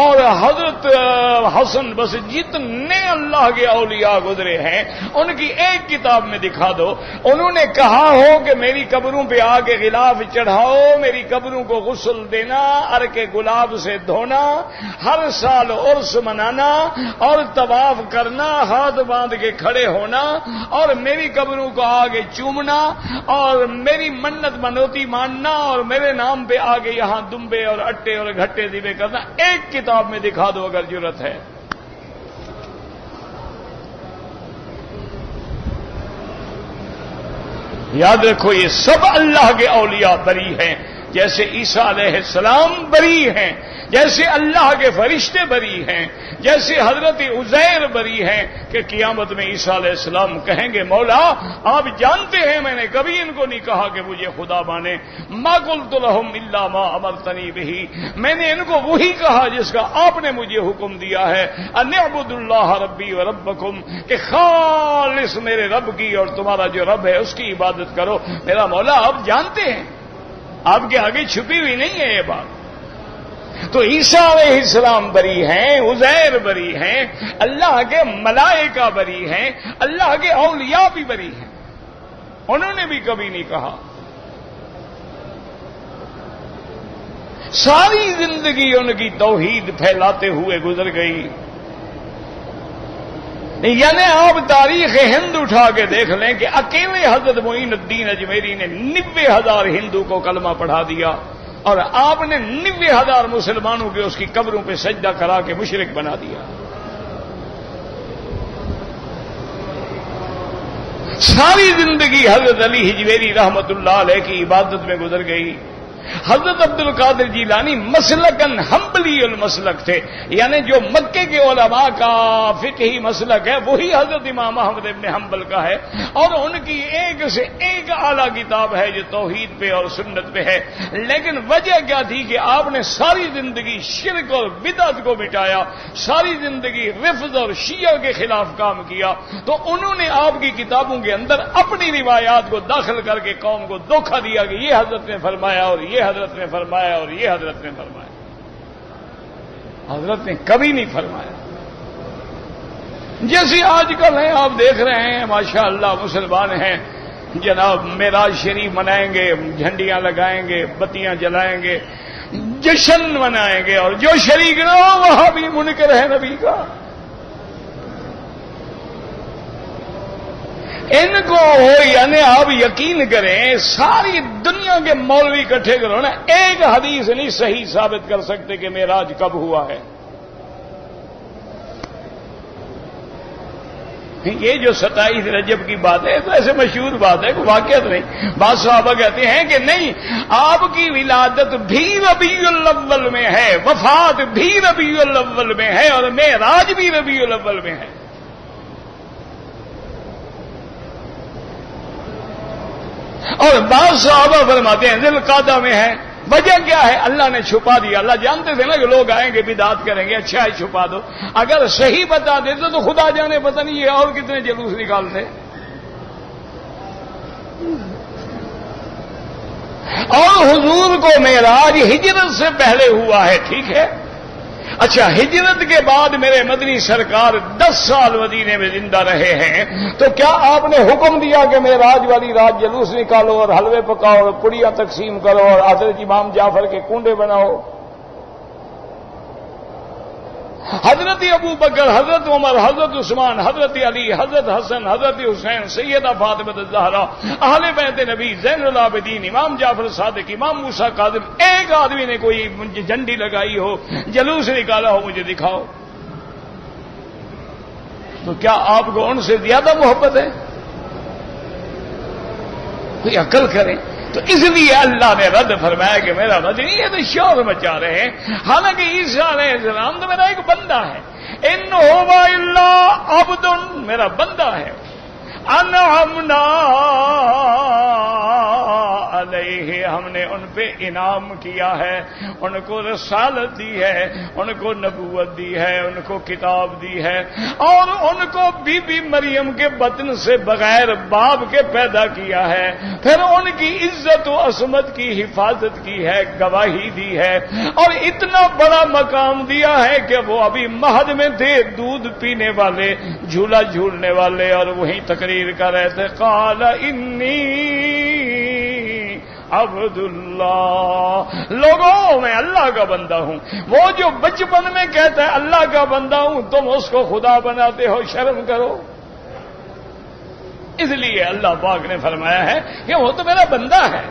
اور حضرت حسن، بس جتنے اللہ کے اولیاء گزرے ہیں ان کی ایک کتاب میں دکھا دو انہوں نے کہا ہو کہ میری قبروں پہ آ کے غلاف چڑھاؤ، میری قبروں کو غسل دینا، عرق گلاب سے دھونا، ہر سال عرس منانا اور طواف کرنا، ہاتھ باندھ کے کھڑے ہونا اور میری قبروں کو آگے چومنا اور میری منت منوتی ماننا اور میرے نام پہ آگے یہاں دمبے اور اٹے اور گھٹے دیوے کرنا. ایک کتاب میں دکھا دو اگر جرت ہے. یاد رکھو یہ سب اللہ کے اولیاء بری ہیں، جیسے عیسیٰ علیہ السلام بری ہیں، جیسے اللہ کے فرشتے بری ہیں، جیسے حضرت عزیر بری ہیں کہ قیامت میں عیسیٰ علیہ السلام کہیں گے مولا آپ جانتے ہیں میں نے کبھی ان کو نہیں کہا کہ مجھے خدا مانے، ما قلت لهم الا ما امرتنی به، میں نے ان کو وہی کہا جس کا آپ نے مجھے حکم دیا ہے، ان اعبدوا اللہ ربی و ربکم، کہ خالص میرے رب کی اور تمہارا جو رب ہے اس کی عبادت کرو. میرا مولا آپ جانتے ہیں، آپ کے آگے چھپی ہوئی نہیں ہے یہ بات. تو عیسیٰ علیہ السلام بری ہیں، عزیر بری ہیں، اللہ کے ملائکہ بری ہیں، اللہ کے اولیاء بھی بری ہیں، انہوں نے بھی کبھی نہیں کہا. ساری زندگی ان کی توحید پھیلاتے ہوئے گزر گئی. یعنی آپ تاریخ ہند اٹھا کے دیکھ لیں کہ اکیلے حضرت معین الدین اجمیری نے 90,000 ہندو کو کلمہ پڑھا دیا اور آپ نے 90,000 مسلمانوں کے اس کی قبروں پہ سجدہ کرا کے مشرک بنا دیا. ساری زندگی حضرت علی حجویری رحمت اللہ علیہ کی عبادت میں گزر گئی. حضرت عبد القادر جیلانی مسلکن حنبلی المسلک تھے، یعنی جو مکے کے علماء کا فقہی مسلک ہے وہی حضرت امام احمد ابن حنبل کا ہے، اور ان کی ایک سے ایک اعلیٰ کتاب ہے جو توحید پہ اور سنت پہ ہے. لیکن وجہ کیا تھی کہ آپ نے ساری زندگی شرک اور بدعت کو مٹایا، ساری زندگی رفض اور شیعہ کے خلاف کام کیا. تو انہوں نے آپ کی کتابوں کے اندر اپنی روایات کو داخل کر کے قوم کو دھوکہ دیا کہ یہ حضرت نے فرمایا اور یہ یہ حضرت نے فرمایا اور یہ حضرت نے فرمایا. حضرت نے کبھی نہیں فرمایا. جیسے آج کل ہیں آپ دیکھ رہے ہیں ماشاءاللہ مسلمان ہیں جناب معراج شریف منائیں گے, جھنڈیاں لگائیں گے, بتیاں جلائیں گے, جشن منائیں گے, اور جو شریک نہ ہو وہاں بھی منکر ہے نبی کا. ان کو یعنی آپ یقین کریں ساری دنیا کے مولوی اکٹھے کرو نا, ایک حدیث نہیں صحیح ثابت کر سکتے کہ معراج کب ہوا ہے. یہ جو 27 رجب کی بات ہے تو ایسے مشہور بات ہے, کوئی واقعات نہیں. بعض صحابہ کہتے ہیں کہ نہیں, آپ کی ولادت بھی ربیع الاول میں ہے, وفات بھی ربیع الاول میں ہے, اور معراج بھی ربیع الاول میں ہے. اور بعض صحابہ فرماتے ہیں ذی القعدہ میں ہے. وجہ کیا ہے؟ اللہ نے چھپا دیا. اللہ جانتے تھے نا کہ لوگ آئیں گے بدعت کریں گے, اچھا ہے چھپا دو. اگر صحیح بتا دیتے تو خدا جانے پتہ نہیں یہ اور کتنے جلوس نکالتے. اور حضور کو معراج ہجرت سے پہلے ہوا ہے, ٹھیک ہے. اچھا, ہجرت کے بعد میرے مدنی سرکار 10 سال مدینے میں زندہ رہے ہیں, تو کیا آپ نے حکم دیا کہ معراج والی رات جلوس نکالو اور حلوے پکاؤ اور پڑیاں تقسیم کرو اور حضرت امام جعفر کے کنڈے بناؤ؟ حضرت ابو بکر, حضرت عمر, حضرت عثمان, حضرت علی, حضرت حسن, حضرت حسین, سیدہ فاطمہ الزہرا, اہل بیت نبی, زین العابدین, امام جعفر صادق, امام موسیٰ کاظم, ایک آدمی نے کوئی جھنڈی لگائی ہو, جلوس نکالا ہو, مجھے دکھاؤ. تو کیا آپ کو ان سے زیادہ محبت ہے؟ کوئی عقل کریں. تو اس لیے اللہ نے رد فرمایا کہ میرا رد نہیں ہے, تو شور مچا رہے ہیں. حالانکہ عیسیٰ علیہ السلام تو میرا ایک بندہ ہے. ان هو الا عبد, میرا بندہ ہے. انعمنا علیہ, ہم نے ان پہ انعام کیا ہے, ان کو رسالت دی ہے, ان کو نبوت دی ہے, ان کو کتاب دی ہے, اور ان کو بی بی مریم کے بطن سے بغیر باپ کے پیدا کیا ہے. پھر ان کی عزت و عصمت کی حفاظت کی ہے, گواہی دی ہے, اور اتنا بڑا مقام دیا ہے کہ وہ ابھی مہد میں تھے, دودھ پینے والے, جھولا جھولنے والے, اور وہیں تقریر کر رہے تھے. قال انی عبد اللہ, لوگوں میں اللہ کا بندہ ہوں. وہ جو بچپن میں کہتا ہے اللہ کا بندہ ہوں, تم اس کو خدا بناتے ہو, شرم کرو. اس لیے اللہ پاک نے فرمایا ہے کہ وہ تو میرا بندہ ہے.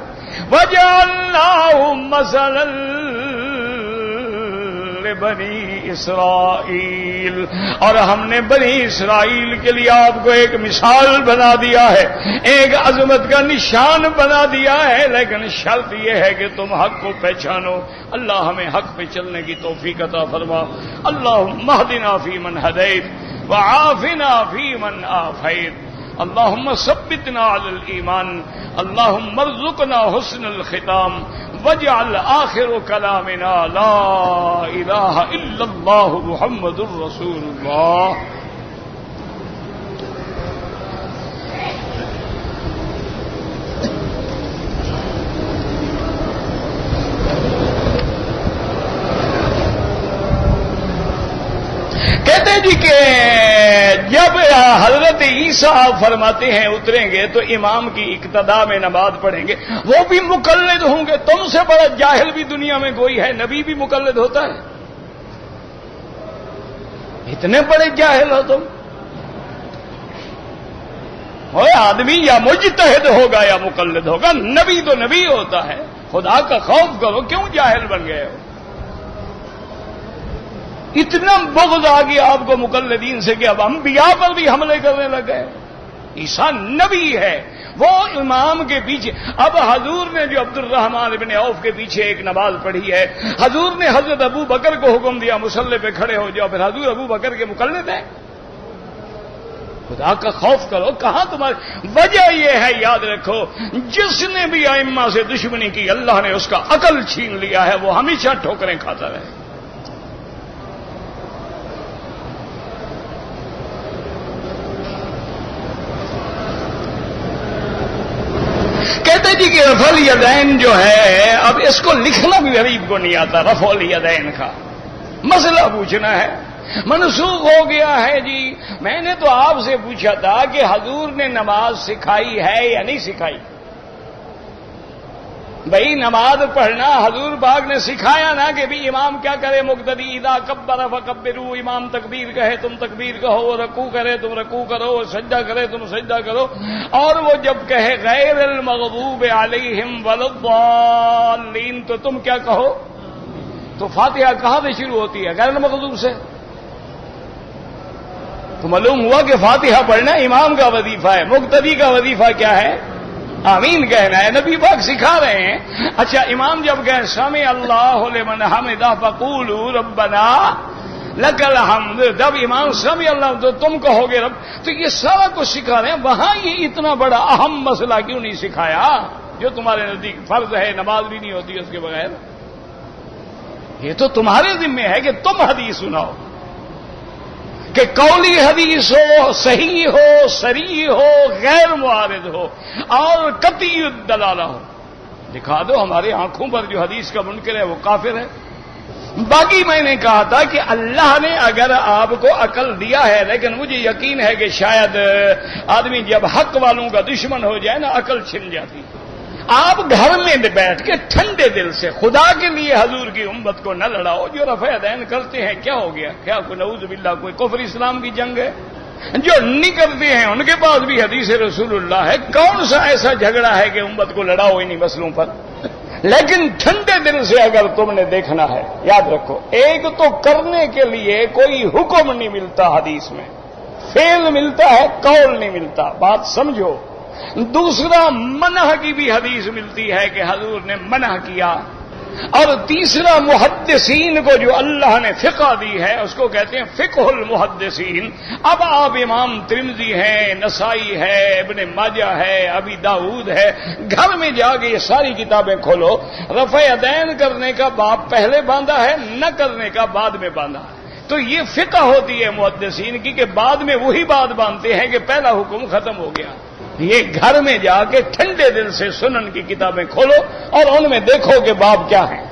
وَجَعَلْنَاهُ مَثَلًا بنی اسرائیل, اور ہم نے بنی اسرائیل کے لیے آپ کو ایک مثال بنا دیا ہے, ایک عظمت کا نشان بنا دیا ہے. لیکن شرط یہ ہے کہ تم حق کو پہچانو. اللہ ہمیں حق پہ چلنے کی توفیق عطا فرما. اللہم اہدنا فیمن ہدیت وعافنا فیمن عافیت. اللہم ثبتنا علی الایمان. اللہم ارزقنا حسن الختام. وجعل آخر کلامنا لا الہ الا اللہ محمد الرسول اللہ. کہتے ہیں جی کہ جب حضرت عیسیٰ فرماتے ہیں اتریں گے تو امام کی اقتداء میں نماز پڑھیں گے, وہ بھی مقلد ہوں گے. تم سے بڑا جاہل بھی دنیا میں کوئی ہے؟ نبی بھی مقلد ہوتا ہے؟ اتنے بڑے جاہل ہو تم. آدمی یا مجتہد ہوگا یا مقلد ہوگا, نبی تو نبی ہوتا ہے. خدا کا خوف کرو, کیوں جاہل بن گئے ہو؟ اتنا بغض آ گیا آپ کو مقلدین سے کہ اب انبیاء پر بھی حملے کرنے لگے. عیسیٰ نبی ہے, وہ امام کے پیچھے. اب حضور نے جو عبد الرحمن ابن عوف کے پیچھے ایک نماز پڑھی ہے, حضور نے حضرت ابو بکر کو حکم دیا مصلی پہ کھڑے ہو جاؤ, پھر حضور ابو بکر کے مقلد ہیں. خدا کا خوف کرو. کہاں تمہاری وجہ یہ ہے, یاد رکھو, جس نے بھی ائمہ سے دشمنی کی اللہ نے اس کا عقل چھین لیا ہے, وہ ہمیشہ ٹھوکریں کھاتا رہے. کہتے جی کہ رفع الیدین جو ہے، اب اس کو لکھنا بھی غریب کو نہیں آتا، رفع الیدین کا مسئلہ پوچھنا ہے، منسوخ ہو گیا ہے جی۔ میں نے تو آپ سے پوچھا تھا کہ حضور نے نماز سکھائی ہے یا نہیں سکھائی؟ بھائی نماز پڑھنا حضور پاک نے سکھایا نا کہ بھی امام کیا کرے، مقتدی اذا کبر فکبروا، امام تکبیر کہے تم تکبیر کہو، رکوع کرے تم رکوع کرو، سجدہ کرے تم سجدہ کرو، اور وہ جب کہے غیر المغضوب علیہم ولا الضالین تو تم کیا کہو؟ تو فاتحہ کہاں سے شروع ہوتی ہے؟ غیر المغضوب سے۔ تو معلوم ہوا کہ فاتحہ پڑھنا امام کا وظیفہ ہے، مقتدی کا وظیفہ کیا ہے؟ آمین کہنا ہے، نبی پاک سکھا رہے ہیں۔ اچھا امام جب کہے سمع اللہ لمن حمدہ فقولوا ربنا لک الحمد، جب امام سمع اللہ تو تم کہو گے رب، تو یہ سارا کچھ سکھا رہے ہیں، وہاں یہ اتنا بڑا اہم مسئلہ کیوں نہیں سکھایا جو تمہارے نزدیک فرض ہے، نماز بھی نہیں ہوتی اس کے بغیر؟ یہ تو تمہارے ذمہ ہے کہ تم حدیث سناؤ، کہ قولی حدیث ہو، صحیح ہو، صریح ہو، غیر معارض ہو اور قطعی الدلالہ ہو، دکھا دو۔ ہمارے آنکھوں پر جو حدیث کا منکر ہے وہ کافر ہے۔ باقی میں نے کہا تھا کہ اللہ نے اگر آپ کو عقل دیا ہے، لیکن مجھے یقین ہے کہ شاید آدمی جب حق والوں کا دشمن ہو جائے نا عقل چھن جاتی۔ آپ گھر میں بیٹھ کے ٹھنڈے دل سے خدا کے لیے حضور کی امت کو نہ لڑاؤ۔ جو رفع یدین کرتے ہیں کیا ہو گیا؟ کیا کوئی نعوذ باللہ کوئی کفر اسلام کی جنگ ہے؟ جو نہیں کرتے ہیں ان کے پاس بھی حدیث رسول اللہ ہے۔ کون سا ایسا جھگڑا ہے کہ امت کو لڑاؤ انہی مسئلوں پر؟ لیکن ٹھنڈے دل سے اگر تم نے دیکھنا ہے، یاد رکھو، ایک تو کرنے کے لیے کوئی حکم نہیں ملتا حدیث میں، فعل ملتا ہے، قول نہیں ملتا، بات سمجھو۔ دوسرا منع کی بھی حدیث ملتی ہے کہ حضور نے منع کیا، اور تیسرا محدثین کو جو اللہ نے فقہ دی ہے اس کو کہتے ہیں فقہ المحدثین۔ اب آپ امام ترمذی ہیں، نسائی ہے، ابن ماجہ ہے، ابی داؤد ہے، گھر میں جا کے یہ ساری کتابیں کھولو، رفع یدین کرنے کا باب پہلے باندھا ہے، نہ کرنے کا بعد میں باندھا ہے۔ تو یہ فقہ ہوتی ہے محدثین کی کہ بعد میں وہی بات باندھتے ہیں کہ پہلا حکم ختم ہو گیا۔ یہ گھر میں جا کے ٹھنڈے دل سے سنن کی کتابیں کھولو اور ان میں دیکھو کہ باب کیا ہیں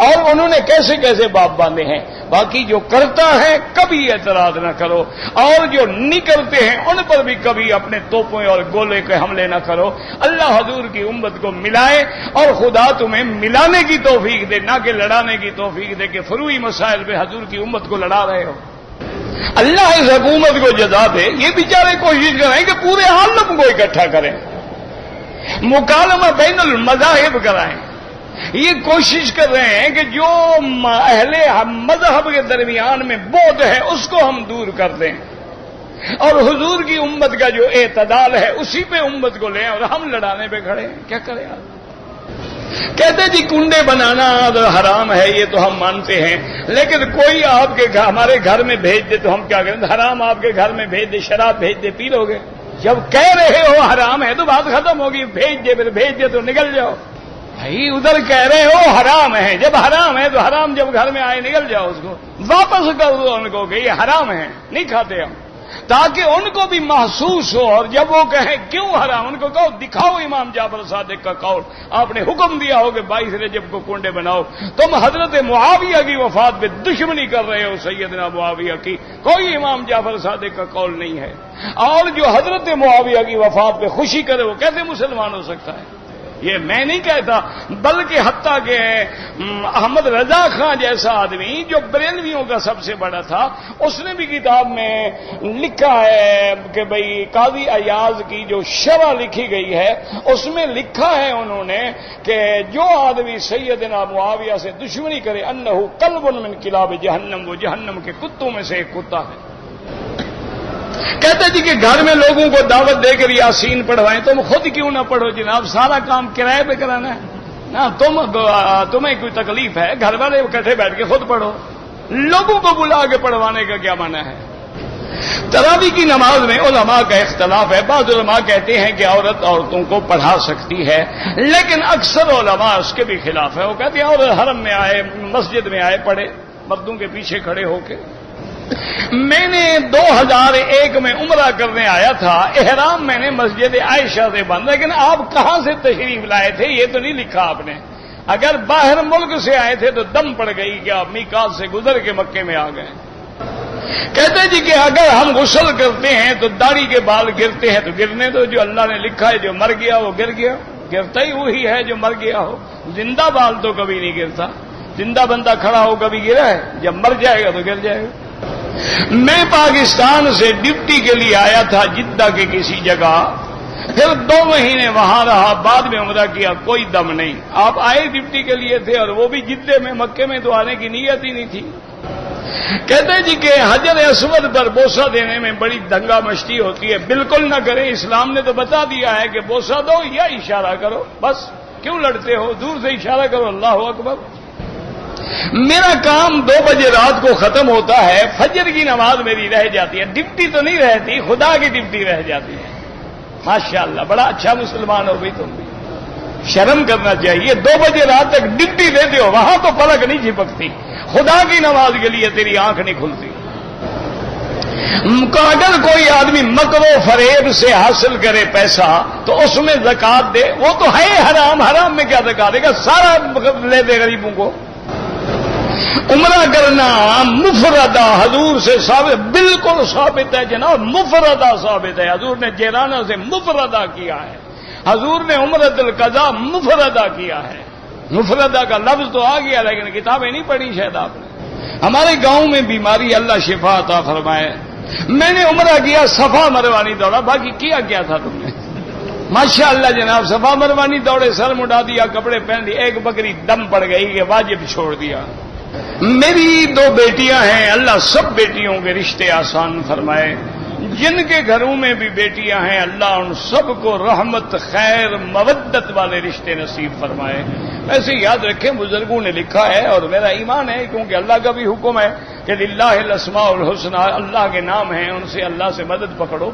اور انہوں نے کیسے کیسے باب باندھے ہیں۔ باقی جو کرتا ہے کبھی اعتراض نہ کرو، اور جو نہیں کرتے ہیں ان پر بھی کبھی اپنے توپوں اور گولے کے حملے نہ کرو۔ اللہ حضور کی امت کو ملائے، اور خدا تمہیں ملانے کی توفیق دے، نہ کہ لڑانے کی توفیق دے کہ فروعی مسائل پہ حضور کی امت کو لڑا رہے ہو۔ اللہ اس حکومت کو جزا دے، یہ بیچارے کوشش کریں کہ پورے عالم کو اکٹھا کریں، مکالمہ بین المذاہب کرائیں۔ یہ کوشش کر رہے ہیں کہ جو اہل مذہب کے درمیان میں بعد ہے اس کو ہم دور کر دیں، اور حضور کی امت کا جو اعتدال ہے اسی پہ امت کو لیں، اور ہم لڑانے پہ کھڑے ہیں۔ کیا کریں آپ؟ کہتے جی کنڈے بنانا حرام ہے، یہ تو ہم مانتے ہیں، لیکن کوئی آپ کے ہمارے گھر میں بھیج دے تو ہم کیا کریں؟ حرام آپ کے گھر میں بھیج دے، شراب بھیج دے، پی لو گے؟ جب کہہ رہے ہو حرام ہے تو بات ختم ہوگی، بھیج دے، پھر بھیج دے تو نکل جاؤ۔ بھائی ادھر کہہ رہے ہو حرام ہے، جب حرام ہے تو حرام جب گھر میں آئے نکل جاؤ، اس کو واپس کر دو ان کو کہ یہ حرام ہے، نہیں کھاتے ہم، تاکہ ان کو بھی محسوس ہو، اور جب وہ کہیں کیوں حرام، ان کو کہو دکھاؤ امام جعفر صادق کا قول، آپ نے حکم دیا ہو کہ 22 رجب کو کنڈے بناؤ، تم حضرت معاویہ کی وفات پہ دشمنی کر رہے ہو، سیدنا معاویہ کی، کوئی امام جعفر صادق کا قول نہیں ہے، اور جو حضرت معاویہ کی وفات پہ خوشی کرے وہ کیسے مسلمان ہو سکتا ہے؟ یہ میں نہیں کہتا، بلکہ حتیٰ کہ احمد رضا خان جیسا آدمی جو بریلویوں کا سب سے بڑا تھا، اس نے بھی کتاب میں لکھا ہے کہ بھئی قاضی ایاز کی جو شرح لکھی گئی ہے اس میں لکھا ہے انہوں نے کہ جو آدمی سیدنا معاویہ سے دشمنی کرے انہ کلب من کلاب جہنم، وہ جہنم کے کتوں میں سے ایک کتا ہے۔ کہتے جی کہ گھر میں لوگوں کو دعوت دے کر یاسین پڑھوائیں، تم خود کیوں نہ پڑھو جناب، سارا کام کرائے پہ کرانا ہے نا، تمہیں کوئی تکلیف ہے، گھر والے اکٹھے بیٹھ کے خود پڑھو، لوگوں کو بلا کے پڑھوانے کا کیا معنی ہے؟ تراویح کی نماز میں علماء کا اختلاف ہے، بعض علماء کہتے ہیں کہ عورت عورتوں کو پڑھا سکتی ہے، لیکن اکثر علماء اس کے بھی خلاف ہے، وہ کہتے ہیں عورت حرم میں آئے، مسجد میں آئے، پڑھے، مردوں کے پیچھے کھڑے ہو کے۔ میں نے 2001 میں عمرہ کرنے آیا تھا، احرام میں نے مسجد عائشہ سے باندھا، لیکن آپ کہاں سے تشریف لائے تھے یہ تو نہیں لکھا آپ نے۔ اگر باہر ملک سے آئے تھے تو دم پڑ گئی کہ آپ میقات سے گزر کے مکے میں آ گئے۔ کہتے جی کہ اگر ہم غسل کرتے ہیں تو داڑھی کے بال گرتے ہیں تو گرنے دو، جو اللہ نے لکھا ہے جو مر گیا وہ گر گیا، گرتا ہی وہی ہے جو مر گیا ہو۔ زندہ بال تو کبھی نہیں گرتا، زندہ بندہ کھڑا ہو کبھی گرا ہے؟ جب مر جائے گا تو گر جائے گا۔ میں پاکستان سے ڈپٹی کے لیے آیا تھا جدہ کے کسی جگہ، پھر 2 مہینے وہاں رہا، بعد میں عمرہ کیا، کوئی دم نہیں۔ آپ آئے ڈپٹی کے لیے تھے اور وہ بھی جدے میں، مکے میں تو آنے کی نیت ہی نہیں تھی۔ کہتے جی کہ حجر اسود پر بوسہ دینے میں بڑی دنگا مشتی ہوتی ہے، بالکل نہ کریں، اسلام نے تو بتا دیا ہے کہ بوسہ دو یا اشارہ کرو، بس کیوں لڑتے ہو؟ دور سے اشارہ کرو، اللہ اکبر۔ میرا کام 2 بجے رات کو ختم ہوتا ہے، فجر کی نماز میری رہ جاتی ہے، ڈپٹی تو نہیں رہتی، خدا کی ڈپٹی رہ جاتی ہے۔ ماشاءاللہ بڑا اچھا مسلمان ہو بھی تم بھی، شرم کرنا چاہیے۔ 2 بجے رات تک ڈپٹی دیتے ہو، وہاں تو پلک نہیں جھپکتی، خدا کی نماز کے لیے تیری آنکھ نہیں کھلتی۔ اگر کوئی آدمی مکر و فریب سے حاصل کرے پیسہ تو اس میں زکات دے، وہ تو ہے حرام، حرام میں کیا زکات دے گا؟ سارا لے دے غریبوں کو۔ عمرہ کرنا مفردہ حضور سے ثابت، بالکل ثابت ہے جناب، مفردہ ثابت ہے، حضور نے جیرانہ سے مفردہ کیا ہے، حضور نے عمرۃ القضاء مفردہ کیا ہے۔ مفردہ کا لفظ تو آ گیا لیکن کتابیں نہیں پڑھی شاید آپ نے۔ ہمارے گاؤں میں بیماری، اللہ شفا عطا فرمائے، میں نے عمرہ کیا، صفا مروانی دوڑا، باقی کیا تھا تم نے؟ ماشاءاللہ جناب، صفا مروانی دوڑے، سر مڈا دیا، کپڑے پہن لیے، ایک بکری دم پڑ گئی کہ واجب چھوڑ دیا۔ میری 2 بیٹیاں ہیں، اللہ سب بیٹیوں کے رشتے آسان فرمائے، جن کے گھروں میں بھی بیٹیاں ہیں اللہ ان سب کو رحمت، خیر، مودت والے رشتے نصیب فرمائے۔ ویسے یاد رکھیں بزرگوں نے لکھا ہے اور میرا ایمان ہے، کیونکہ اللہ کا بھی حکم ہے کہ للہ الاسماء الحسنی، اللہ کے نام ہیں، ان سے اللہ سے مدد پکڑو۔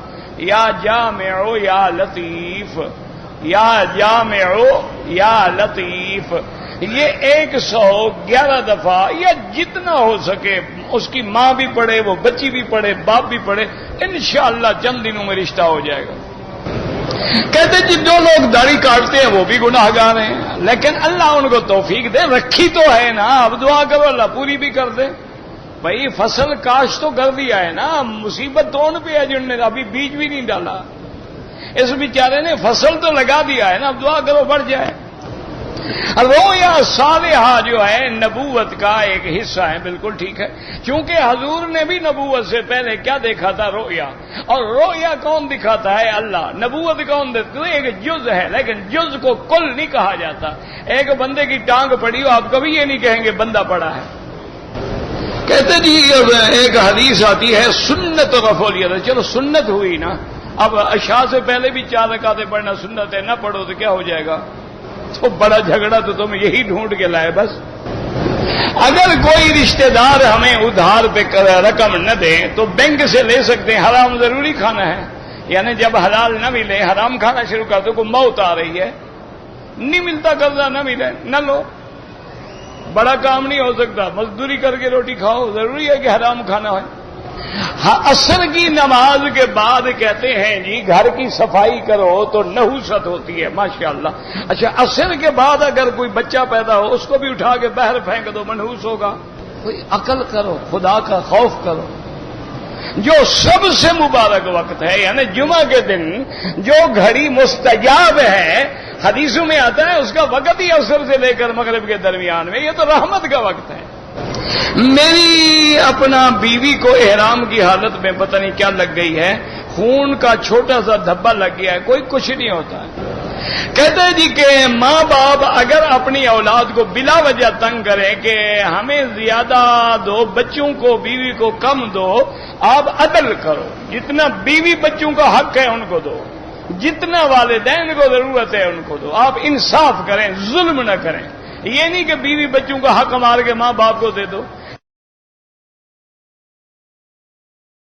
یا جامع یا لطیف، یا جامع یا لطیف، یہ 111 دفعہ یا جتنا ہو سکے، اس کی ماں بھی پڑھے، وہ بچی بھی پڑھے، باپ بھی پڑھے، انشاءاللہ چند دنوں میں رشتہ ہو جائے گا۔ کہتے جی جو لوگ داڑھی کاٹتے ہیں وہ بھی گناہ گار ہیں، لیکن اللہ ان کو توفیق دے، رکھی تو ہے نا، اب دعا کرو اللہ پوری بھی کر دے۔ بھائی فصل کاشت تو کر دیا ہے نا، مصیبت تو ان پہ ہے جن نے ابھی بیج بھی نہیں ڈالا، اس بیچارے نے فصل تو لگا دیا ہے نا، اب دعا کرو بڑھ جائے۔ رویا صالحہ جو ہے نبوت کا ایک حصہ ہے، بالکل ٹھیک ہے، کیونکہ حضور نے بھی نبوت سے پہلے کیا دیکھا تھا؟ رویا، اور رویا کون دکھاتا ہے؟ اللہ۔ نبوت کون دیتا ہے؟ ایک جز ہے، لیکن جز کو کل نہیں کہا جاتا۔ ایک بندے کی ٹانگ پڑی ہو، آپ کبھی یہ نہیں کہیں گے بندہ پڑا ہے۔ کہتے جی ایک حدیث آتی ہے سنت رفولیت، چلو سنت ہوئی نا، اب عشاء سے پہلے بھی 4 رکعتیں پڑھنا سنت ہے، نہ پڑھو تو کیا ہو جائے گا؟ تو بڑا جھگڑا تو تم یہی ڈھونڈ کے لائے بس۔ اگر کوئی رشتہ دار ہمیں ادھار پہ رقم نہ دے تو بینک سے لے سکتے ہیں، حرام ضروری کھانا ہے، یعنی جب حلال نہ ملے حرام کھانا شروع کر دو، کوئی موت آ رہی ہے، نہیں ملتا قرضہ، نہ ملے نہ لو، بڑا کام نہیں ہو سکتا، مزدوری کر کے روٹی کھاؤ، ضروری ہے کہ حرام کھانا ہے۔ ہاں عصر کی نماز کے بعد کہتے ہیں جی گھر کی صفائی کرو تو نحوست ہوتی ہے، ماشاءاللہ۔ اچھا عصر کے بعد اگر کوئی بچہ پیدا ہو اس کو بھی اٹھا کے باہر پھینک دو، منحوس ہوگا؟ کوئی عقل کرو، خدا کا خوف کرو۔ جو سب سے مبارک وقت ہے یعنی جمعہ کے دن جو گھڑی مستجاب ہے، حدیثوں میں آتا ہے اس کا وقت ہی عصر سے لے کر مغرب کے درمیان میں، یہ تو رحمت کا وقت ہے۔ میری اپنا بیوی کو احرام کی حالت میں پتہ نہیں کیا لگ گئی ہے، خون کا چھوٹا سا دھبا لگ گیا ہے، کوئی کچھ نہیں ہوتا ہے۔ کہتے ہیں جی کہ ماں باپ اگر اپنی اولاد کو بلا وجہ تنگ کریں کہ ہمیں زیادہ دو، بچوں کو بیوی کو کم دو، آپ عدل کرو، جتنا بیوی بچوں کا حق ہے ان کو دو، جتنا والدین کو ضرورت ہے ان کو دو، آپ انصاف کریں، ظلم نہ کریں۔ یہ نہیں کہ بیوی بچوں کا حق مار کے ماں باپ کو دے دو،